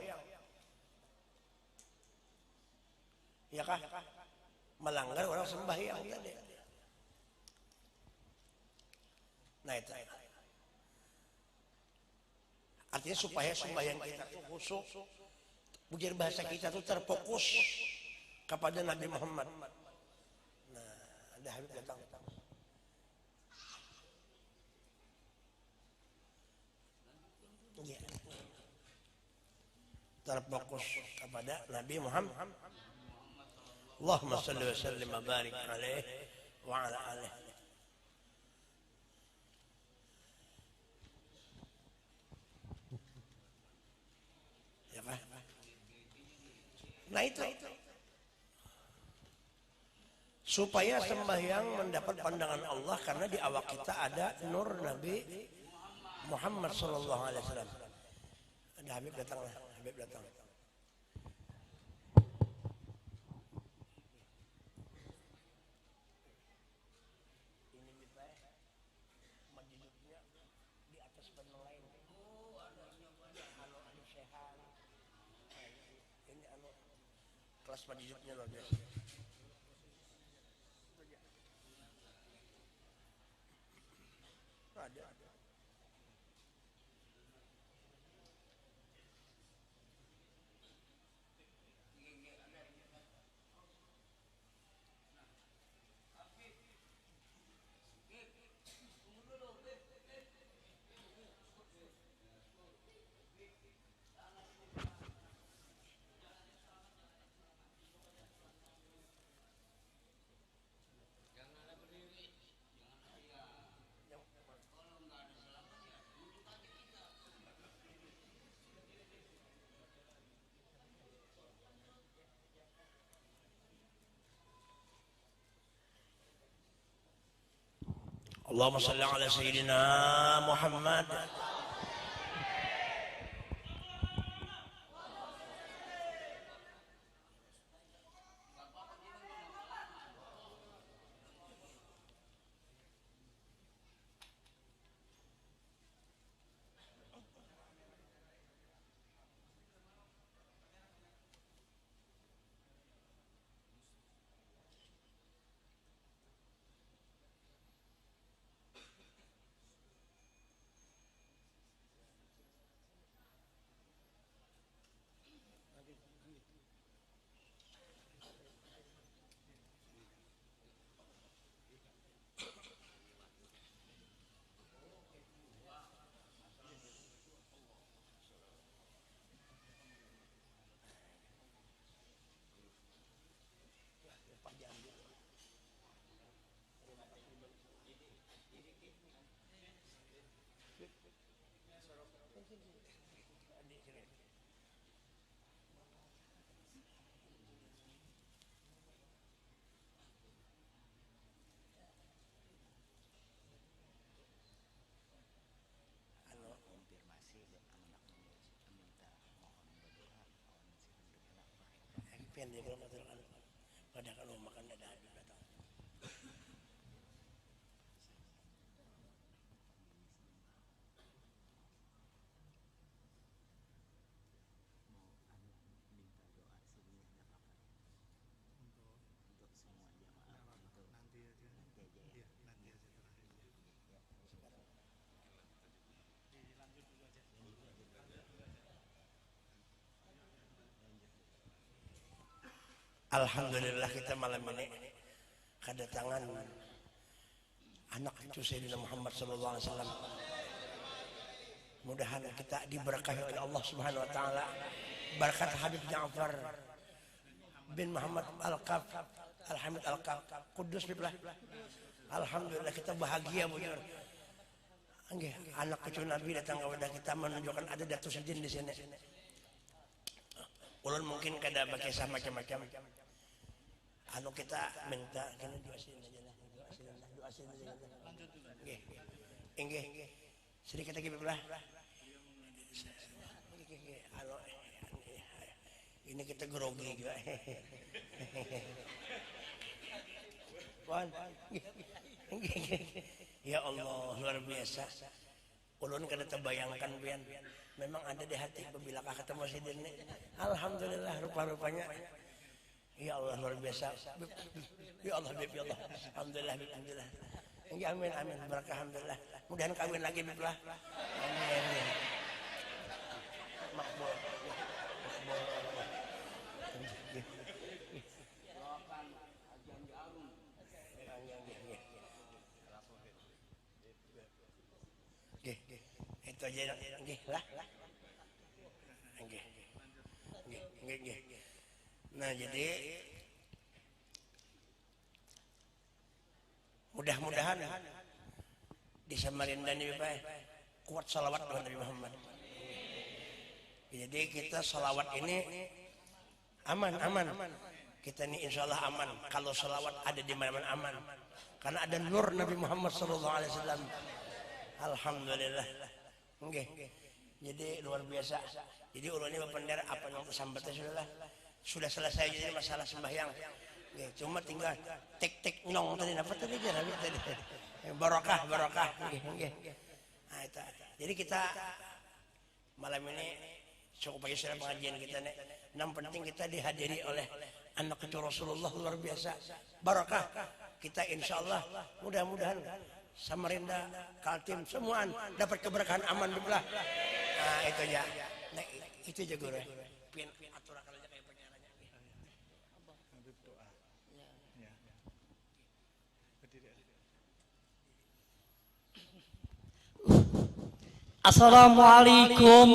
Speaker 1: Ya kah? Melanggar orang sembahyang tadi. Nah itu. Artinya supaya sembahyang kita itu khusyuk, bukan bahasa kita itu terfokus kepada Nabi Muhammad. Nah, ada Habib datang. Ya. Terfokus kepada Nabi Muhammad. Allahumma salli wa sallim wa barik alaihi wa ala alihi. Ya kan? Nah itu. Supaya sembahyang mendapat pandangan Allah karena di awak kita ada nur Nabi Muhammad sallallahu alaihi wasallam. Ada Habib datang. Ini majiduknya di atas benteng lain. Mas Majidnya luar biasa. Ada. Allahumma salli ala sayyidina Muhammad. Pian dia kalau makan pada kalau makan ada datang. Alhamdulillah kita malam ini kedatangan anak cucu Sayyidina Muhammad sallallahu alaihi wasallam. Mudahan kita diberkahi oleh Allah Subhanahu wa taala berkat Habib Ja'far bin Muhammad Al-Qaf Al-Hamid Al-Qaf Kudus billah. Alhamdulillah kita bahagia benar. Nggih, anak cucu Nabi datang kepada kita menunjukkan ada Datuk Sidin di sini. Ulun mungkin kada bakisah macam-macam. Anu kita minta kena doa sini aja lah. Doa sini aja. Lanjut dulu. Nggih. Nggih. Sedikit lagi belah. Anu ini kita grogi juga. Wan. Ya Allah, luar biasa. Ulun kada terbayangkan pian. Memang ada di hati apabila ketemu Sidin ini. Alhamdulillah rupa-rupanya. Ya Allah luar biasa. Ya Allah, ya Allah. Alhamdulillah, alhamdulillah. Amin, amin. Berkah alhamdulillah. Mudahan kawin lagi lah. Amin. Makbul. Itu aja nggih lah. Nggih. Nah, jadi mudah-mudahan di Samarinda ini Pak kuat salawat kepada Nabi Muhammad. Jadi kita salawat ini aman. Kita ini insya Allah aman. Kalau salawat ada di mana-mana aman. Karena ada nur Nabi Muhammad SAW. Alhamdulillah. Nggih. Jadi luar biasa. Jadi ulun ini benar apa yang tersambatnya sudah selesai jadi masalah sembahyang. Nggih, cuma tinggal tek nyong tadi apa tadi aja tadi. Barokah. Nggih. Nah, itu. Jadi kita malam ini cukup bagi pengajian kita nih. Yang penting kita dihadiri oleh anak cucu Rasulullah luar biasa. Barakah kita insyaallah mudah-mudahan Samarinda, Kaltim semuaan dapat keberkahan aman billah. Nah, itu aja. Nah, itu aja guru. Pian aturakan aja kayak penyanyi.
Speaker 2: Habib doa. Ya. Berdiri.
Speaker 4: Assalamualaikum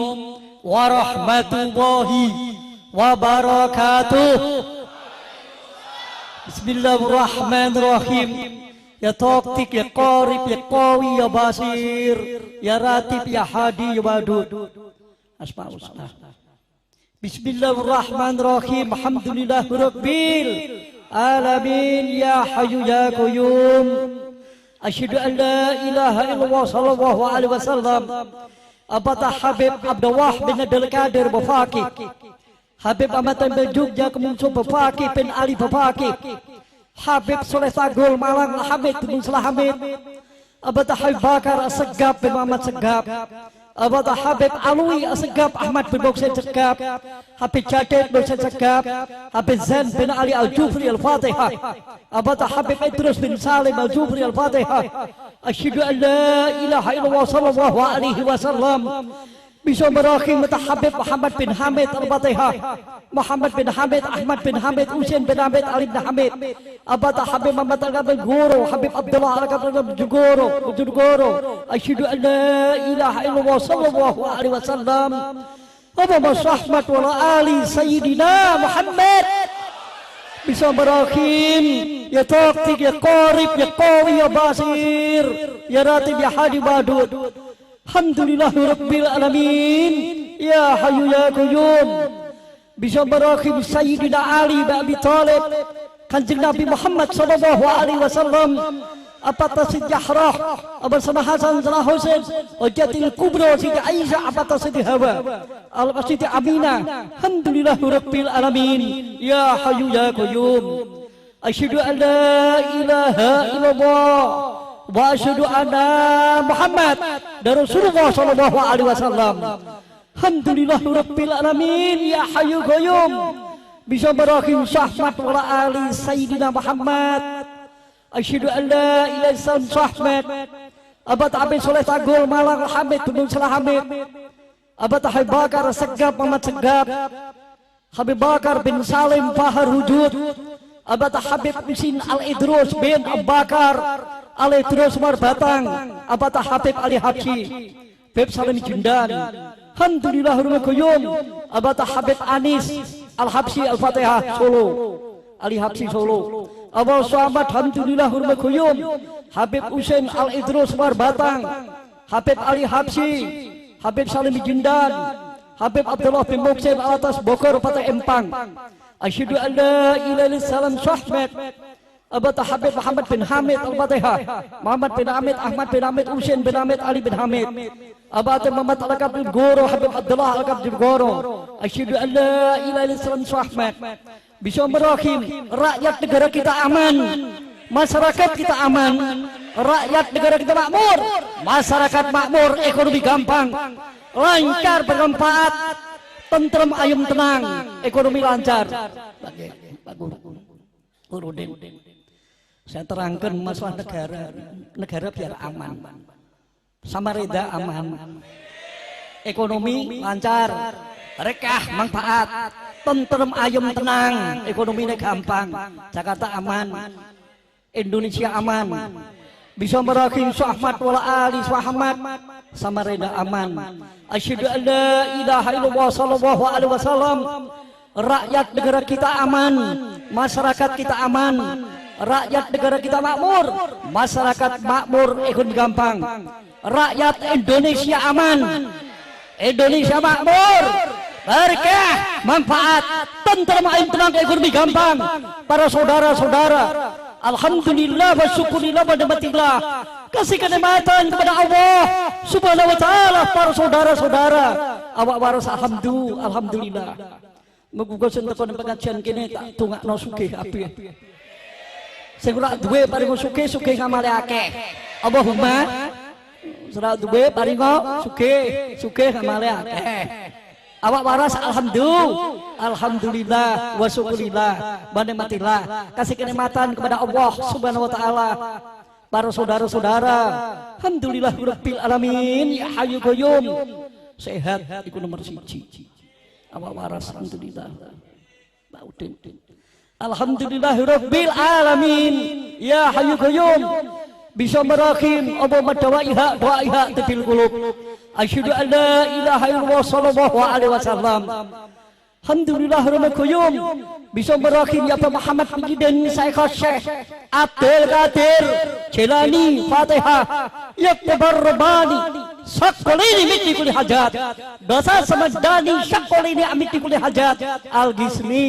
Speaker 4: warahmatullahi wabarakatuh. Bismillahirrahmanirrahim. Ya Toktik, ya Qorib, ya Qawi, ya Basir, ya Ratib, ya Hadi, ya Wadud. Asma'ul husna. Bismillahirrahmanirrahim. Alhamdulillahirabbil alamin. Ya Hayyu ya Qayyum. Asyhadu an la ilaha illallah sallallahu alaihi wasallam. Abata Habib Abdullah bin Abdul Qadir Bafaqih. Habib Amatan bin Jogja Kemungsu Bafaqih bin Ali Bafaqih. Habib Soleh Sagul Malang Hamid bin Salah Hamid. Abata Habib Bakar Segap bin Muhammad Segap. Abata Habib Alwi Segap Ahmad bin Boksen Segap. Habib Jadid bin Segap. Habib Zain bin Ali Al-Jufri Al-Fatihah. Abata Habib Idrus bin Salim Al-Jufri Al-Fatihah. Asyhadu an la ilaha illallah sallallahu alaihi wasallam. Bisa merahim Habib Muhammad bin Hamid Al-Fatihah. Muhammad bin Hamid, Ahmad bin Hamid, Husain bin Hamid, Ali bin Hamid. Abata Habib Muhammad Al-Qabil Guru, Habib Abdullah Al-Qabil Jugoro. Asyhadu an la ilaha illallah sallallahu alaihi wasallam. Allahumma rahmat wa ali sayyidina Muhammad. Bisa merahim ya Toktik, ya Qorib, ya Qawi, ya Basir, ya Ratib, ya Hadi, Wadud. Alhamdulillahirabbil alamin. Ya Hayyu ya Qayyum. Bisa merahim Sayyidina Ali bin Abi Thalib, Kanjeng Nabi Muhammad sallallahu alaihi wasallam. Apata Siti Jahrah bersama Hasan Salah Husain, Hajatil Kubra Siti Aisyah, apata Siti Hawa, Al-Siti Aminah. Alhamdulillahirabbil alamin. Ya Hayyu ya Qayyum. Asyhadu an la ilaha illallah wa asyhadu anna Muhammad Rasulullah sallallahu alaihi wasallam. Alhamdulillahirabbil alamin. Ya Hayyu Qayyum. Bisa merahim syahmat wa ali sayyidina Muhammad. Asyhadu an la ilaha illallah Ahmad. Abad Habib Soleh Sagul Malang Hamid bin Salah Hamid. Abad Habib Bakar Segap Muhammad Segap. Habib Bakar bin Salim Fahar Wujud. Abad Habib Husin Al-Idrus bin Abu Bakar Al-Idrus Umar Batang. Abad Habib Ali Habsyi Habib Salim Jindan. Alhamdulillahirabbil qayyum. Abad Habib Anis Al-Habsyi Al-Fatihah Solo, Ali Habsyi Solo. Abah Samad alhamdulillahirabbil qayyum. Habib Husain Al-Idrus Umar Batang. Habib Ali Habsyi, Habib Salim Jindan. Habib Abdullah bin Muksin Al-Atas Bogor Fatah Empang. Asyhadu an la ilaha illallah Ahmad. Abad Habib Muhammad bin Hamid Al-Fatihah. Muhammad bin Hamid, Ahmad bin Hamid, Husain bin Hamid, Ali bin Hamid. Abad Muhammad Al-Qabil Guru, Habib Abdullah Al-Qabil Guru. Asyhadu an la ilaha illallah Ahmad. Bisa merahim rakyat negara kita aman, masyarakat kita aman, rakyat negara kita makmur, masyarakat makmur, ekonomi gampang, lancar, bermanfaat, tentrem, ayem, tenang, ekonomi lancar. Pak Guru, saya terangkan masalah negara biar aman, Samarinda aman, ekonomi lancar, rekah, manfaat, tentrem, ayem, tenang, ekonominya gampang, Jakarta aman, Indonesia aman, bisa merahim Ahmad wala ali Muhammad, Samarinda aman. Asyhadu an la ilaha illallah sallallahu alaihi wasallam. Rakyat negara kita aman, masyarakat kita aman, rakyat negara kita makmur, masyarakat makmur, ekonomi gampang, rakyat Indonesia aman, Indonesia makmur, berkah, manfaat, tentrem, ayem, tenang, ekonomi gampang. Para saudara-saudara, alhamdulillah wa syukurillah wa nikmatillah, kasih kenikmatan kepada Allah Subhanahu wa taala. Para saudara-saudara, awak waras alhamdulillah. Muga sentekon pengajian kene tak tungakno sugih kabeh. Sing ora duwe paringo sugih ngamale akeh. Allahumma ora duwe paringo sugih ngamale akeh. Awak waras alhamdulillah wa syukurillah menikmatillah kasih kenikmatan kepada Allah Subhanahu wa taala. Para saudara-saudara, alhamdulillah rabbil alamin ya hayyu qayyum. Sehat iku nomor 1. Awak waras alhamdulillah. Pak Udin. Alhamdulillah rabbil alamin ya hayyu qayyum. Bisa merakim apa dawaiha tebil qulub. Asyhadu an la ilaha illallah sallallahu alaihi wasallam. Alhamdulillah rabbil qayyum. Bisa merakim ya Pak Muhammad bin Syekh Abdul Qadir Jilani Fatihah ya tabarrabani saqqalini min kulli hajat. Dosa samadani saqqalini min kulli hajat. Al-Gismi.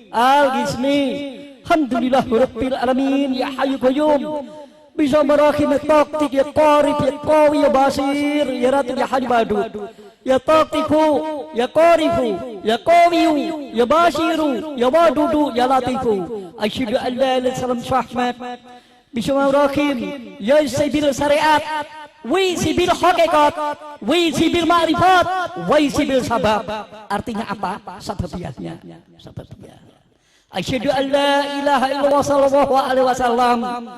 Speaker 4: Alhamdulillah rabbil alamin ya hayyu qayyum. Bisa merakim taktik ya qarib ya qawi ya basir ya ratib ya hadibadu ya taktiku ya qarifu ya qawiyu ya basiru ya wadudu ya latifu. Asyhadu an la ilaha illallah Ahmad. Bisa merakim ya sibil syariat wa sibil haqiqat wa sibil ma'rifat wa sibil sabab. Artinya apa? Sababiyahnya. Asyhadu an la ilaha illallah sallallahu alaihi wasallam.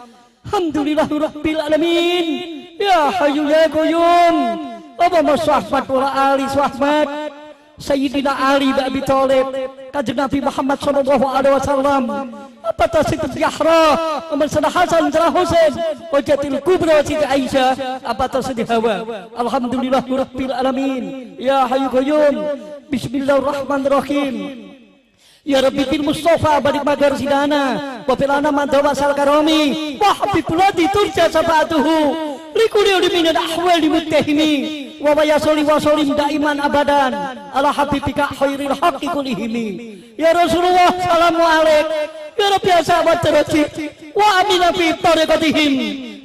Speaker 4: Alhamdulillah rabbil alamin ya hayyu ya qayyum. Allahumma shalli ala ali Ahmad Sayyidina Ali bin Abi Thalib Kanjeng Nabi Muhammad sallallahu alaihi wasallam. Apa tasdid Zahra Umar Sana Hasan Zahra Husain Wajatil Kubra Siti Aisyah. Apa tasdid Hawa. Alhamdulillah rabbil alamin ya hayyu qayyum. Bismillahirrahmanirrahim. Ya Rabbi bil Mustafa barik magar sidana wa filana madhawa sal karami wa habibuladi turja sabatuhu likuli min ahwali muttahimi wa yasoli wa solim daiman abadan ala habibika khairil haqqi kulihimi. Ya Rasulullah salamu alaik ya Rabbi sahabat terajib wa amina fi tariqatihim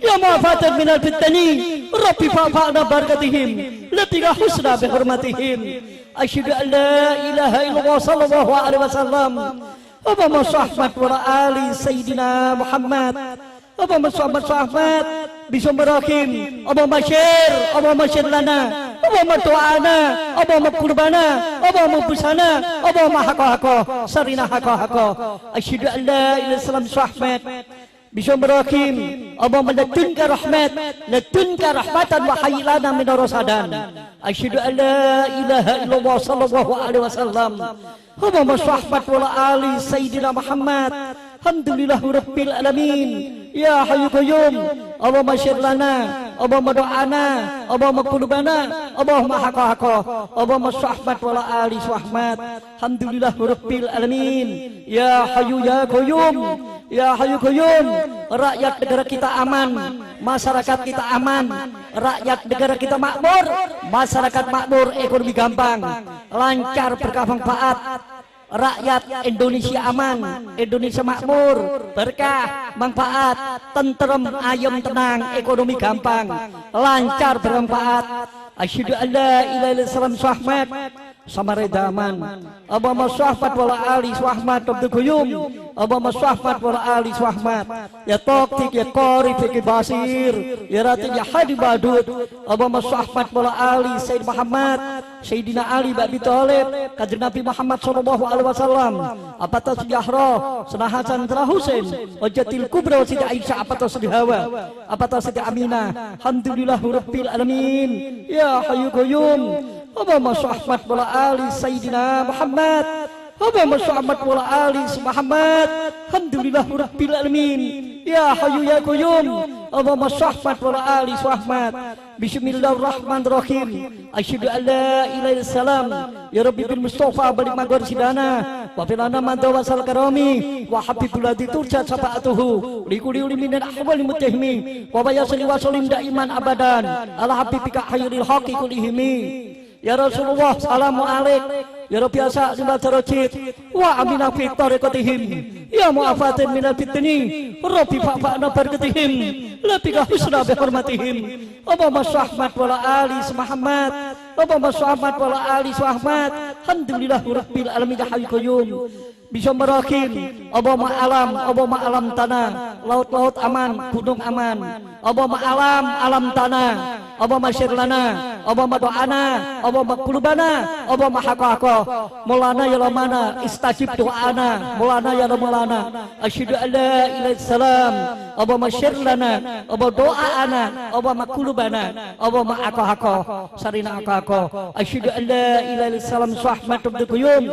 Speaker 4: ya mu'afatan minal fitani Rabbi fa'fa'na barakatihim latika husna bihurmatihim. Asyhadu an la ilaha illallah sallallahu alaihi wasallam. Allahumma shalli ala ali sayyidina Muhammad. Allahumma shalli bisa merakim. Allahumma syir lana. Allahumma tu'ana. Allahumma qurbana. Allahumma busana. Allahumma haqa sarina haqa. Asyhadu an la ilaha illallah bisa merakim. Allahumma ladunka rahmatan wa hayyilana min rasadan. Asyhadu an la ilaha illallah sallallahu alaihi wasallam. Allahumma shalli ala ali sayyidina Muhammad. Alhamdulillah rabbil alamin ya hayyu qayyum. Allahumma syir lana. Allahumma do'ana. Allahumma qulubana. Allahumma haqa. Allahumma shalli ala ali Ahmad. Alhamdulillah rabbil alamin ya hayyu ya qayyum. Ya hayyu qayyum. Rakyat negara kita aman, masyarakat kita aman, rakyat negara kita makmur, masyarakat makmur, ekonomi gampang, lancar berkah manfaat. Rakyat Indonesia aman, Indonesia makmur, berkah, manfaat, tentrem, ayem, tenang, ekonomi gampang, lancar bermanfaat. Asyhadu an la ilaha illallah Ahmad samaredaman. Allahumma shalli ala ali Ahmad Abdul Qayyum. Allahumma shalli ala ali Ahmad ya taktik ya qarib ya basir ya ratib ya hadibadud. Allahumma shalli ala ali Sayyid Muhammad Sayyidina Ali bin Abi Thalib Kanjeng Nabi Muhammad sallallahu alaihi wasallam. Apa tasbih Zahra Sana Hasan Zahra Husain Wajatil Kubra Siti Aisyah. Apa tasbih Hawa. Apa tasbih Aminah. Alhamdulillah rabbil alamin ya hayyu qayyum. Allahumma shalli ala ali Sayyidina Muhammad. Allahumma shalli ala ali Muhammad. Alhamdulillah rabbil alamin ya hayyu ya qayyum. Allahumma shalli ala ali Muhammad. Bismillahirrahmanirrahim. Asyhadu an la ilaha illallah ya Rabbi bil Mustafa balik magar sidana wa filana madhawa sal karami wa habibuladi turja sabatuhu likuli minal ahwali muttahimi wa yasli wa salim daiman abadan ala habibika khairil haqqi kulihimi. Ya Rasulullah salamu alaik ya Rabbi asa simbal tarajid wa amina fi tariqatihim ya mu'afatin minal fitni Rabbi fa'fa'na barakatihim latika husna bihurmatihim. Allahumma shalli ala ali Muhammad. Allahumma shalli ala ali Muhammad. Alhamdulillah rabbil alamin ya hayyu qayyum. Bisa merakim. Allahumma alam tanah, laut aman, gunung aman. Allahumma alam tanah. Allahumma syir lana. Allahumma do'ana, Allahumma kulubana, Allahumma haqqa, Maulana ya Ramana, istajib do'ana, Maulana ya Ramana, asyhadu an la ilaha illallah, Allahumma syir lana, Allahumma do'ana, Allahumma kulubana, Allahumma haqqa, sarina haqqa, asyhadu an la ilaha illallah, Ahmad Abdul Qayyum,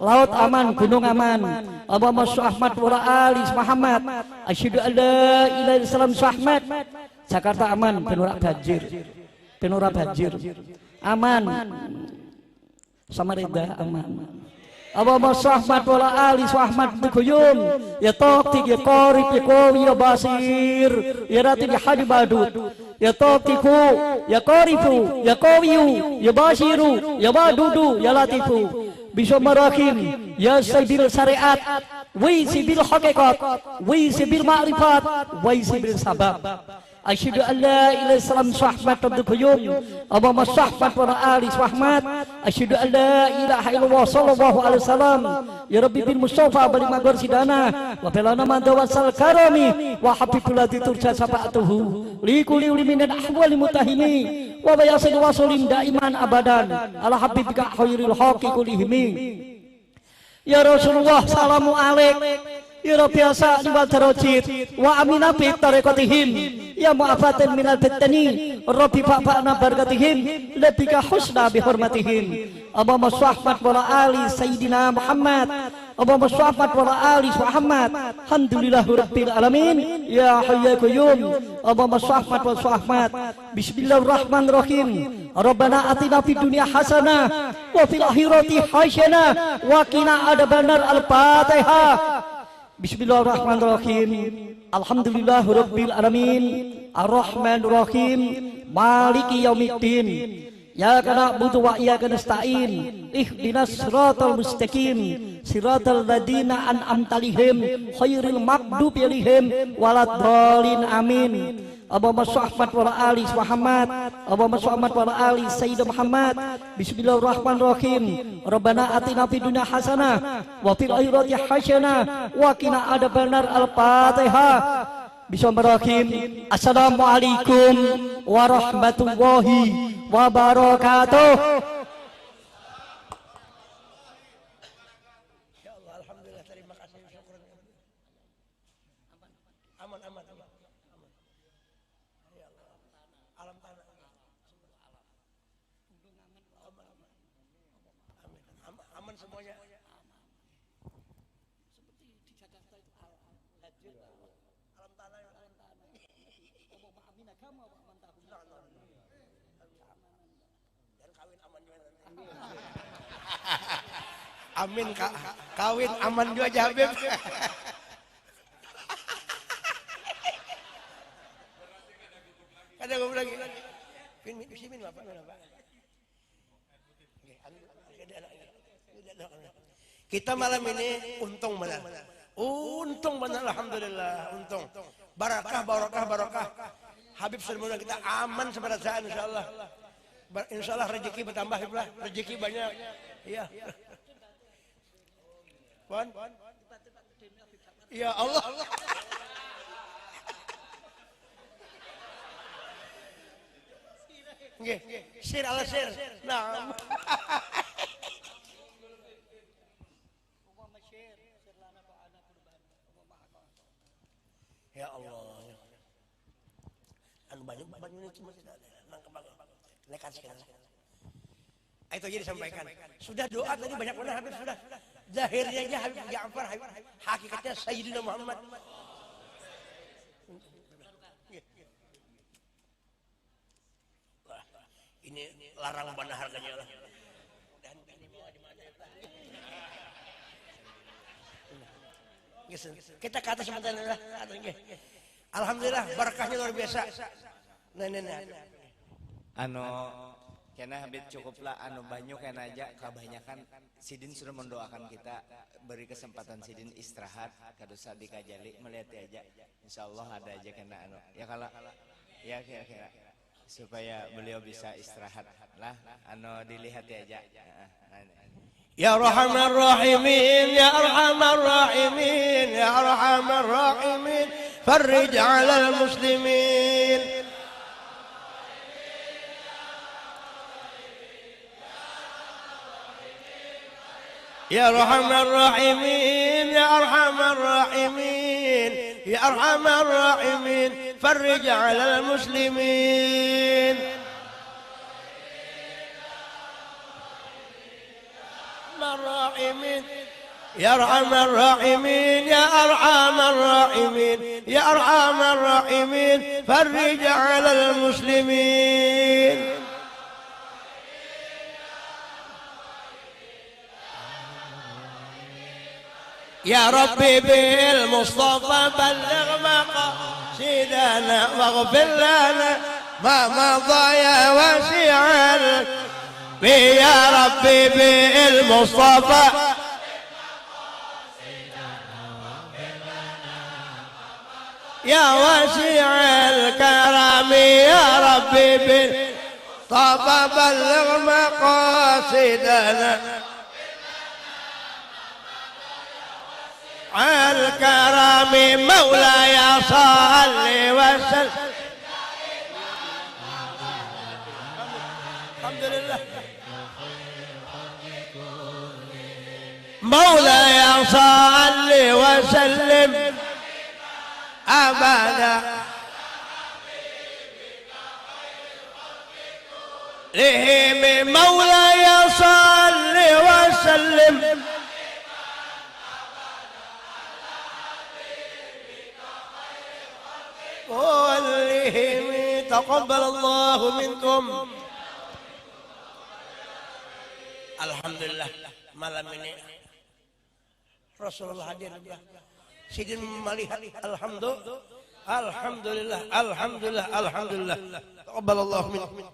Speaker 4: laut aman, gunung aman, Allahumma Ahmad wa ali Muhammad, asyhadu an la ilaha illallah, Ahmad, Jakarta aman, penura banjir, aman, Samarinda aman. Allahumma Ahmad wa ali Ahmad Abdul Qayyum, ya Taqi ya Qarib ya Qawi ya Basir, ya Ratib ya Hadi Badud, ya Taqiku ya Qaribu ya Qawiyu ya Basiru ya Badudu ya Latifu. Bismillahirrahmanirrahim, ya Sayyidil Syariat, wa Sayyidil Haqiqat, wa Sayyidil Ma'rifat, wa Sayyidil Sabab. Asyhadu an la ilaha illallah Ahmad Abdul Qayyum, Allahumma Ahmad wa ali Ahmad, asyhadu an la ilaha illallah sallallahu alaihi wasallam, ya Rabbi bil Mustafa bari magor sidana, wa belana mandawasal karami, wa habibul ladzi turja safa'atuhu, li kulli min ahwali mutahimi, wa bayasid wasulin daiman abadan, ala habibika khairil haqi kullihimi. Ya Rasulullah salamu alaik, ya biasa diwal darajit wa amina bi tariqatihim, ya mu'afatan minal fitani rabbi fa'fa'na barakatihim labika husna bi hurmatihim. Allahumma Ahmad wa ali sayyidina Muhammad, Allahumma Ahmad wa ali Muhammad, alhamdulillahi rabbil alamin, ya hayyu ya qayyum. Allahumma Ahmad wa Ahmad, bismillahirrahmanirrahim, rabbana atina fid dunya hasanah wa fil akhirati hasanah wa qina adzabannar. Al-Fatihah. Bismillahirrahmanirrahim. Alhamdulillahirabbil alamin. Arrahmanirrahim. Maliki yaumiddin. Iyyaka na'budu wa iyyaka nasta'in. Ihdinas siratal mustaqim. Siratal ladzina an'amta 'alaihim khairil maghdubi 'alaihim waladdallin. Amin. Allahumma Ahmad wa ali Muhammad, Allahumma Ahmad wa ali Sayyidina Muhammad. Bismillahirrahmanirrahim. Rabbana atina fid dunya hasanah wa fil akhirati hasanah wa qina adzabannar. Al-Fatihah. Bismillahirrahmanirrahim. Assalamualaikum warahmatullahi wabarakatuh.
Speaker 1: Ya Allah, alhamdulillah, terima kasih, syukur. Aman. Ya Allah. Alam tanah. Aman semuanya.
Speaker 4: Seperti di Jakarta itu hadir alam tanah. Allahumma amin agama wa aman tahun.
Speaker 1: Dan kawin aman juga nanti. Amin, kawin aman juga aja Habib. Ada gue lagi. Min apa? Kita malam ini untung benar. Untung benar, alhamdulillah, untung. Barakah. Habib sudah kita aman sampai saat insyaallah. Insyaallah rezeki bertambah, rezeki banyak. Iya. Puan? Ya Allah. Nggih, sir ala sir. Nah. Ya Allah. Anu banyak ini cuma nangkep banget. Nekat sekali. Itu aja disampaikan. Sudah doa tadi banyak mana Habib sudah. Zahirnya aja Habib Ja'far, hakikatnya Sayyidina Muhammad. Ini larang mana harganya lah. Kita ke atas sebentar lah. Alhamdulillah berkahnya luar biasa.
Speaker 5: Karena Habib cukuplah banyak kan aja, kebanyakan Sidin sudah mendoakan kita, beri kesempatan Sidin istirahat kadosa dikajali melihat aja, insyaallah ada aja kena ya kalau ya kira-kira supaya beliau bisa istirahat lah dilihat aja.
Speaker 1: Ya Rahman Rahimin, Ya Arhamar Rahimin, Ya Arhamar Rahimin, farrij 'alal muslimin. يا أرحم الراحمين يا أرحم الراحمين يا أرحم الراحمين فرج على المسلمين الراحمين يا أرحم الراحمين يا أرحم الراحمين يا أرحم الراحمين فرج على المسلمين يا ربي بالمصطفى بلغ مقاصدنا واغفر لنا ما مضى يا واسع يا ربي بالمصطفى يا واسع الكرم يا ربي بالمصطفى بلغ مقاصدنا الكرم مولاي صل وسلم الحمد لله مولاي صل وسلم أبدا لهم مولاي صل وسلم ولهم تقبل الله منكم. Alhamdulillah malam ini Rasulullah hadir. Sidin melihat alhamdulillah alhamdulillah alhamdulillah alhamdulillah taqabbalallahu minkum.